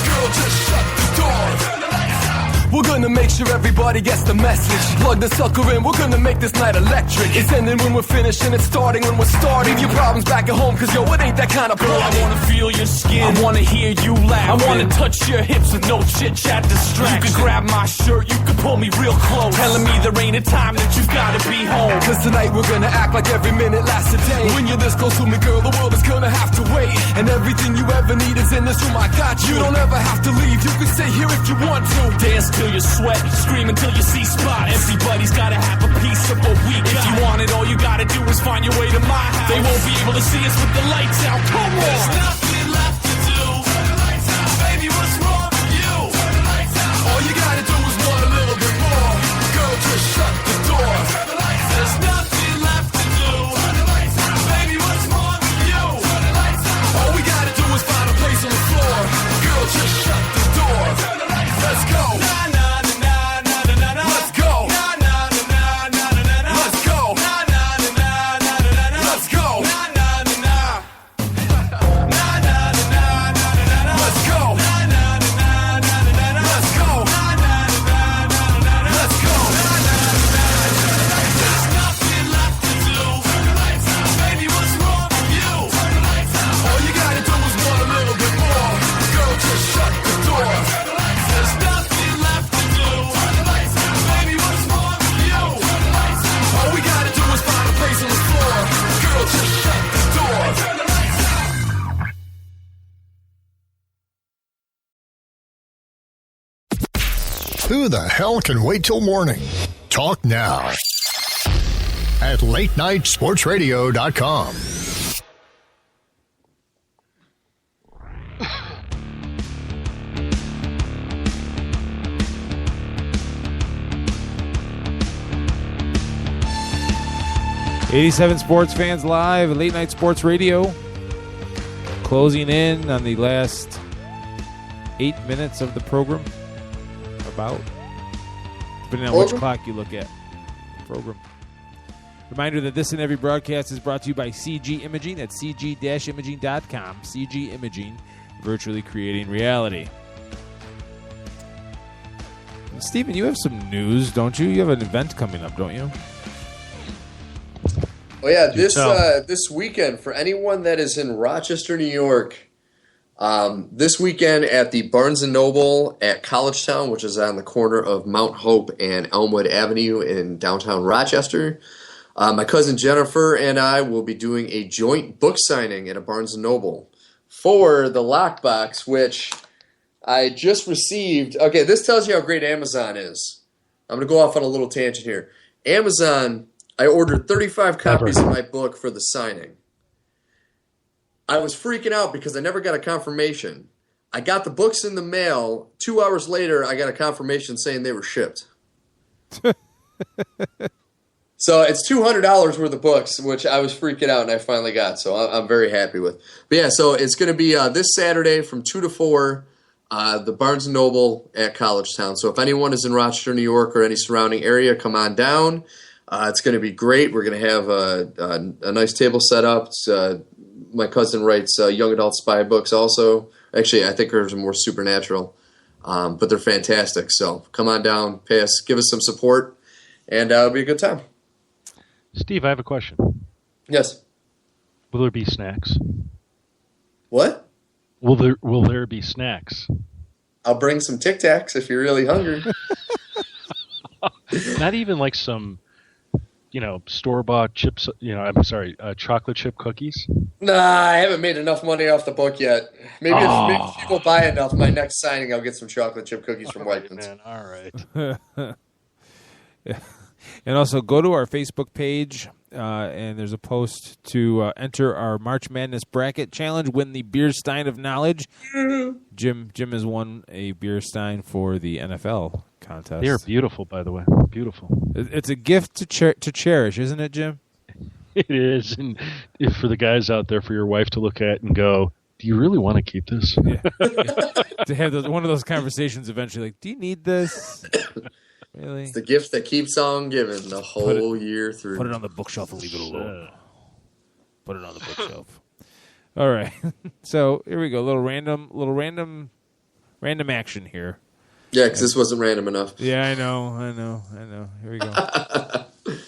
Girl, just shut the door. Turn the lights out. We're gonna make sure everybody gets the message. Plug the sucker in, we're gonna make this night electric. It's ending when we're finished and it's starting when we're starting. Leave your problems back at home, cause yo, it ain't that kind of party. I wanna feel your skin, I wanna hear you laugh. I wanna touch your hips with no chit chat distraction. You can grab my shirt, you can pull me real close, telling me there ain't a time that you've gotta be home. Cause tonight we're gonna act like every minute lasts a day. When you're this close to me, girl, the world is gonna have to wait. And everything you ever need is in this room, I got you. You don't ever have to leave, you can stay here if you want to. Dance till you sweat, scream until you see spots. Everybody's gotta have a piece of what we got. If you want it, all you gotta do is find your way to my house. They won't be able to see us with the lights out, come on. There's nothing left to do. Turn the lights out. Baby, what's wrong with you? Turn the lights out. All you gotta do is want a little bit more. Girl, just shut the door. Turn the lights out. There's nothing left to do. Turn the lights out. Baby, what's wrong with you? Turn the lights out. All we gotta do is find a place on the floor. Girl, just shut the door. Turn the lights out. Let's go. Nah, nah, nah, nah, nah, nah, nah. Let's go. Nah, nah, nah, nah, nah, nah, nah. Let's go. Nah, nah, nah, nah, nah, nah, nah. Let's go. Nah, nah, nah, nah. Nah, nah, nah, nah, nah, nah, nah. Let's go. Nah, nah, nah, nah, nah, nah, nah. Let's go. Nah, nah, nah, nah, nah, nah, nah. Let's go. Nah, nah, nah. There's nothing left to do. Turn the lights out. Baby, what's wrong with you? Turn the lights out. All you gotta do is want a little bit more. Girl, just shut the door. Turn the lights out. There's nothing left to do. Turn the lights out. Baby, what's wrong with you? Turn the lights out. All we gotta do is find a place on the floor. Girl, just shut the door. Turn the lights out. Who the hell can wait till morning? Talk now at latenightsportsradio.com. '87 Sports Fans Live, Late Night Sports Radio. Closing in on the last 8 minutes of the program. About. Depending on which clock you look at. Program. Reminder that this and every broadcast is brought to you by CG Imaging at cg-imaging.com. CG Imaging, virtually creating reality. Stephen, you have some news, don't you? You have an event coming up, don't you? Oh yeah, this weekend for anyone that is in Rochester, New York, this weekend at the Barnes & Noble at Collegetown, which is on the corner of Mount Hope and Elmwood Avenue in downtown Rochester, my cousin Jennifer and I will be doing a joint book signing at a Barnes & Noble for The Lockbox, which I just received. Okay, this tells you how great Amazon is. I'm going to go off on a little tangent here. Amazon, I ordered 35 copies of my book for the signing. I was freaking out because I never got a confirmation. I got the books in the mail. 2 hours later, I got a confirmation saying they were shipped. So it's $200 worth of books, which I was freaking out and I finally got. So I'm very happy with. But yeah, so it's going to be this Saturday from 2 to 4, the Barnes & Noble at Collegetown. So if anyone is in Rochester, New York or any surrounding area, come on down. It's going to be great. We're going to have a nice table set up. It's, my cousin writes young adult spy books also. Actually, I think hers are more supernatural, but they're fantastic. So come on down, give us some support, and it'll be a good time. Steve, I have a question. Yes. Will there be snacks? What? Will there be snacks? I'll bring some Tic Tacs if you're really hungry. Not even like some, store-bought chips, chocolate chip cookies? Nah, I haven't made enough money off the book yet. Maybe if people buy enough, my next signing, I'll get some chocolate chip cookies from Whiteman's. All right. Yeah. And also go to our Facebook page, and there's a post to enter our March Madness Bracket Challenge, win the Beer Stein of Knowledge. Jim has won a Beer Stein for the NFL contest. They are beautiful, by the way. Beautiful. It's a gift to cherish, isn't it, Jim? It is. And if for the guys out there, for your wife to look at and go, do you really want to keep this? Yeah. To have one of those conversations eventually, like, do you need this? Really? It's the gift that keeps on giving the whole year through. Put it on the bookshelf and leave it alone. Put it on the bookshelf. All right. So here we go. A little random action here. Yeah, because this wasn't random enough. Yeah, I know. Here we go.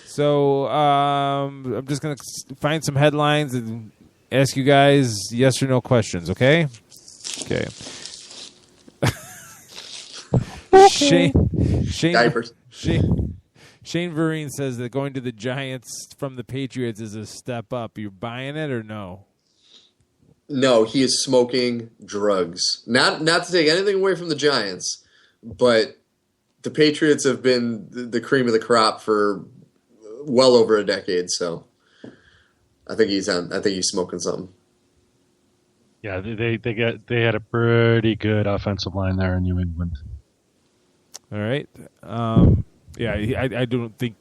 So I'm just going to find some headlines and ask you guys yes or no questions, okay? Okay. Diapers. Shane Vereen says that going to the Giants from the Patriots is a step up. You buying it or no? No, he is smoking drugs. Not to take anything away from the Giants, but the Patriots have been the cream of the crop for well over a decade. So I think he's smoking something. Yeah, they had a pretty good offensive line there in New England. All right. I don't think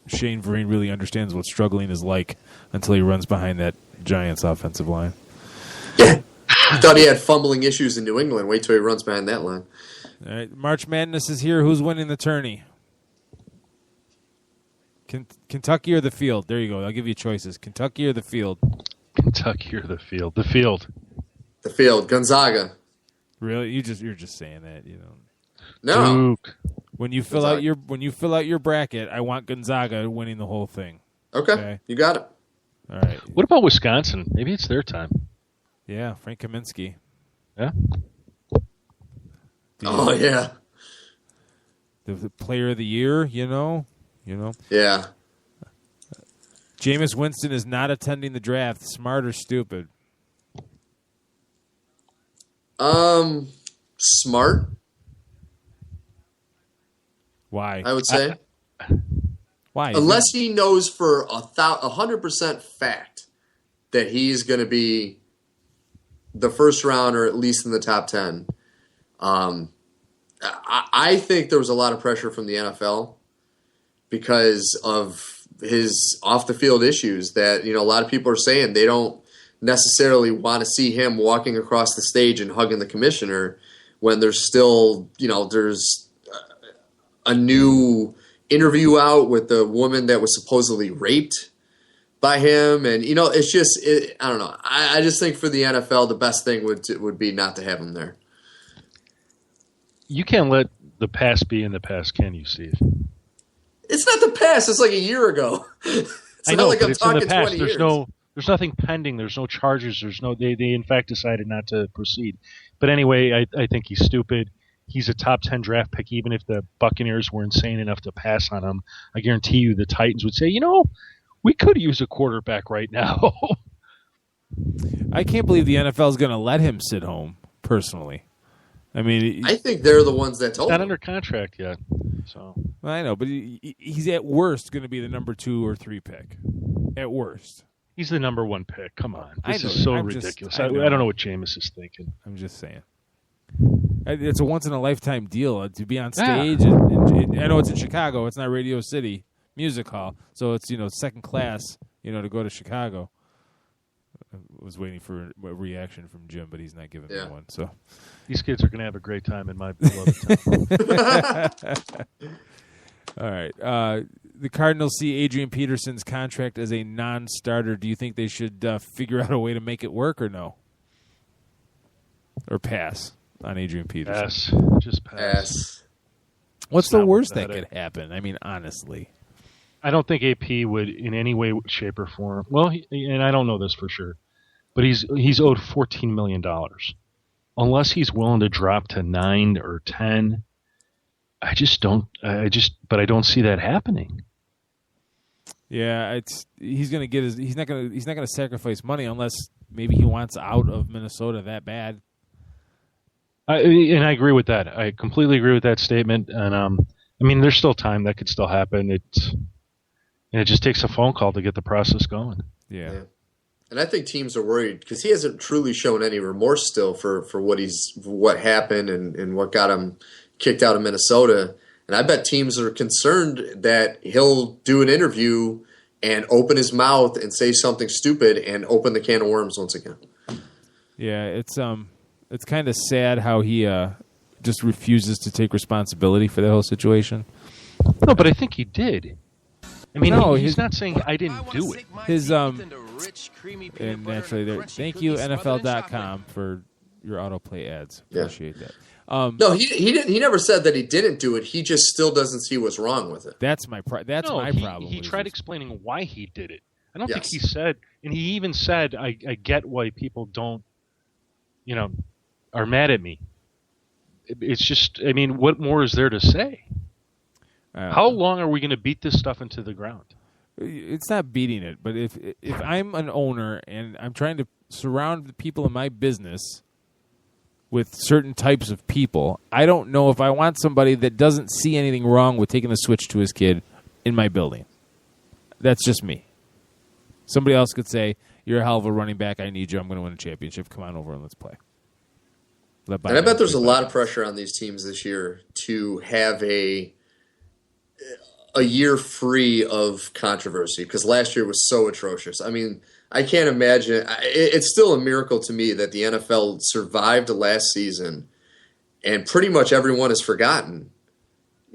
Shane Vereen really understands what struggling is like until he runs behind that Giants offensive line. Yeah. I thought he had fumbling issues in New England. Wait till he runs behind that line. All right. March Madness is here. Who's winning the tourney? Kentucky or the field? There you go. I'll give you choices. Kentucky or the field? Kentucky or the field? The field. The field. Gonzaga. Really? You're just saying that. You don't. No. Duke. When you fill out your bracket, I want Gonzaga winning the whole thing. Okay. You got it. All right. What about Wisconsin? Maybe it's their time. Yeah, Frank Kaminsky. Yeah. Oh yeah. The player of the year, you know. Yeah. Jameis Winston is not attending the draft. Smart or stupid? Smart. Why? I would say. Why? Unless he knows for 100% fact that he's going to be the first round or at least in the top 10. I think there was a lot of pressure from the NFL because of his off-the-field issues that, a lot of people are saying they don't necessarily want to see him walking across the stage and hugging the commissioner when there's still, there's a new interview out with the woman that was supposedly raped by him. And, it's just, I don't know. I just think for the NFL, the best thing would be not to have him there. You can't let the past be in the past, can you, Steve? It's not the past. It's like a year ago. I know, like but I'm it's in the talking past. 20 years. There's nothing pending. There's no charges. They in fact decided not to proceed. But anyway, I think he's stupid. He's a top 10 draft pick. Even if the Buccaneers were insane enough to pass on him, I guarantee you the Titans would say, we could use a quarterback right now. I can't believe the NFL is going to let him sit home, personally. I mean, I think they're the ones that told not him. under contract yet. So I know, but he's at worst going to be the number 2 or 3 pick. At worst. he's the number 1 pick. Come on. This is so ridiculous. I don't know what Jameis is thinking. I'm just saying. It's a once-in-a-lifetime deal to be on stage. And I know it's in Chicago. It's not Radio City Music Hall. So it's, second class, to go to Chicago. I was waiting for a reaction from Jim, but he's not giving me one. So these kids are going to have a great time in my beloved town. All right. The Cardinals see Adrian Peterson's contract as a non-starter. Do you think they should figure out a way to make it work or no? Or pass on Adrian Peterson? Pass. Just pass. What's the worst that could happen? I mean, honestly. I don't think AP would in any way, shape, or form. Well, and I don't know this for sure, but he's owed $14 million. Unless he's willing to drop to 9 or 10, I don't see that happening. Yeah, he's not gonna sacrifice money unless maybe he wants out of Minnesota that bad. And I agree with that. I completely agree with that statement. And there's still time that could still happen. It just takes a phone call to get the process going. Yeah. And I think teams are worried because he hasn't truly shown any remorse still for what happened and what got him kicked out of Minnesota. And I bet teams are concerned that he'll do an interview and open his mouth and say something stupid and open the can of worms once again. Yeah, it's kind of sad how he just refuses to take responsibility for the whole situation. No, but I think he did. I mean, he's not saying I didn't do it. And naturally, thank you NFL.com for your autoplay ads. Appreciate that. No, he didn't. He never said that he didn't do it. He just still doesn't see what's wrong with it. That's my problem. He tried explaining why he did it. I don't think Yes. he said, and he even said, I get why people don't, are mad at me. It's just, I mean, what more is there to say? How long are we going to beat this stuff into the ground? It's not beating it, but if I'm an owner and I'm trying to surround the people in my business with certain types of people, I don't know if I want somebody that doesn't see anything wrong with taking a switch to his kid in my building. That's just me. Somebody else could say, "You're a hell of a running back. I need you. I'm going to win a championship. Come on over and let's play." And I bet there's a lot of pressure on these teams this year to have a year free of controversy, because last year was so atrocious. I mean, I can't imagine. It's still a miracle to me that the NFL survived last season and pretty much everyone has forgotten.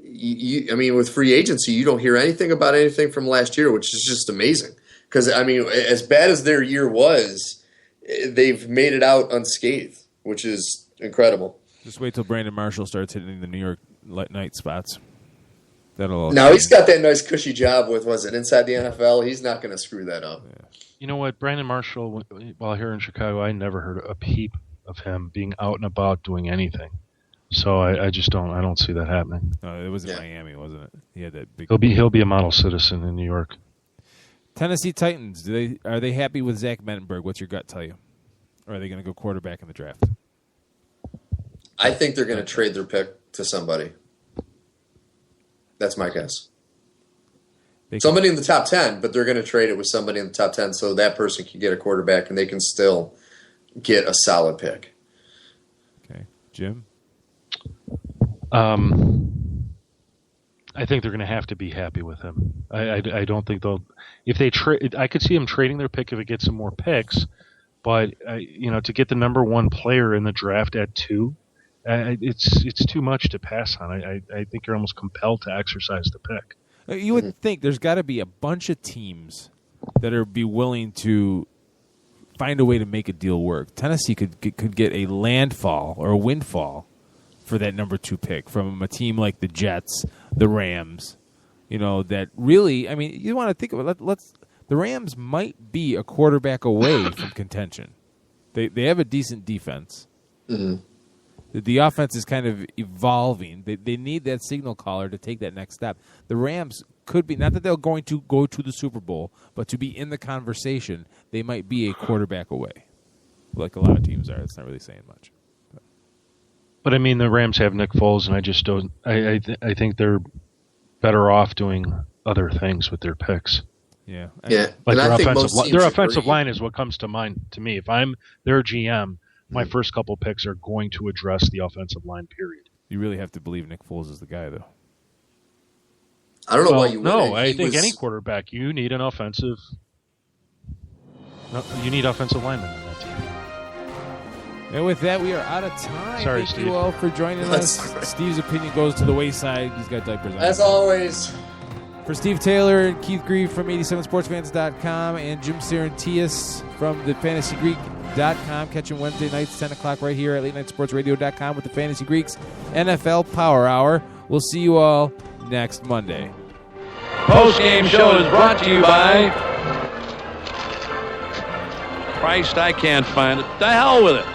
I mean, with free agency, you don't hear anything about anything from last year, which is just amazing. Because, I mean, as bad as their year was, they've made it out unscathed, which is incredible. Just wait till Brandon Marshall starts hitting the New York night spots. Now he's got that nice cushy job with, was it inside the NFL? He's not going to screw that up. Yeah. You know what, Brandon Marshall, while here in Chicago, I never heard a peep of him being out and about doing anything. So I just don't see that happening. No, it was in Miami, wasn't it? He had that big. He'll be a model citizen in New York. Tennessee Titans. Are they happy with Zach Mettenberg? What's your gut tell you? Or are they going to go quarterback in the draft? I think they're going to trade their pick to somebody. That's my guess. Somebody in the top 10, but they're going to trade it with somebody in the top 10 so that person can get a quarterback and they can still get a solid pick. Okay. Jim? I think they're going to have to be happy with him. I don't think they'll. If they trade, I could see them trading their pick if it gets some more picks. But to get the number one player in the draft at 2, it's too much to pass on. I think you're almost compelled to exercise the pick. You would think there's got to be a bunch of teams that are be willing to find a way to make a deal work. Tennessee could get a landfall or a windfall for that number 2 pick from a team like the Jets, the Rams. That really, I mean, you want to think of it. The Rams might be a quarterback away from contention. They have a decent defense. Mm-hmm. The offense is kind of evolving. They need that signal caller to take that next step. The Rams could be, not that they're going to go to the Super Bowl, but to be in the conversation, they might be a quarterback away, like a lot of teams are. It's not really saying much. But I mean, the Rams have Nick Foles, and I just don't. I think they're better off doing other things with their picks. Yeah. Like their offensive line is what comes to mind to me. If I'm their GM, my first couple picks are going to address the offensive line, period. You really have to believe Nick Foles is the guy, though. I don't know why you would. No, I think any quarterback, you need an offensive. No, you need offensive linemen on that team. And with that, we are out of time. Sorry, Thank Steve. you all for joining us. Steve's opinion goes to the wayside. He's got diapers on. As always. For Steve Taylor and Keith Grieve from 87sportsfans.com and Jim Sarantias from thefantasygreek.com. Catch him Wednesday nights, 10 o'clock right here at latenightsportsradio.com with the Fantasy Greeks NFL Power Hour. We'll see you all next Monday. Post-game show is brought to you by Christ, I can't find it. The hell with it.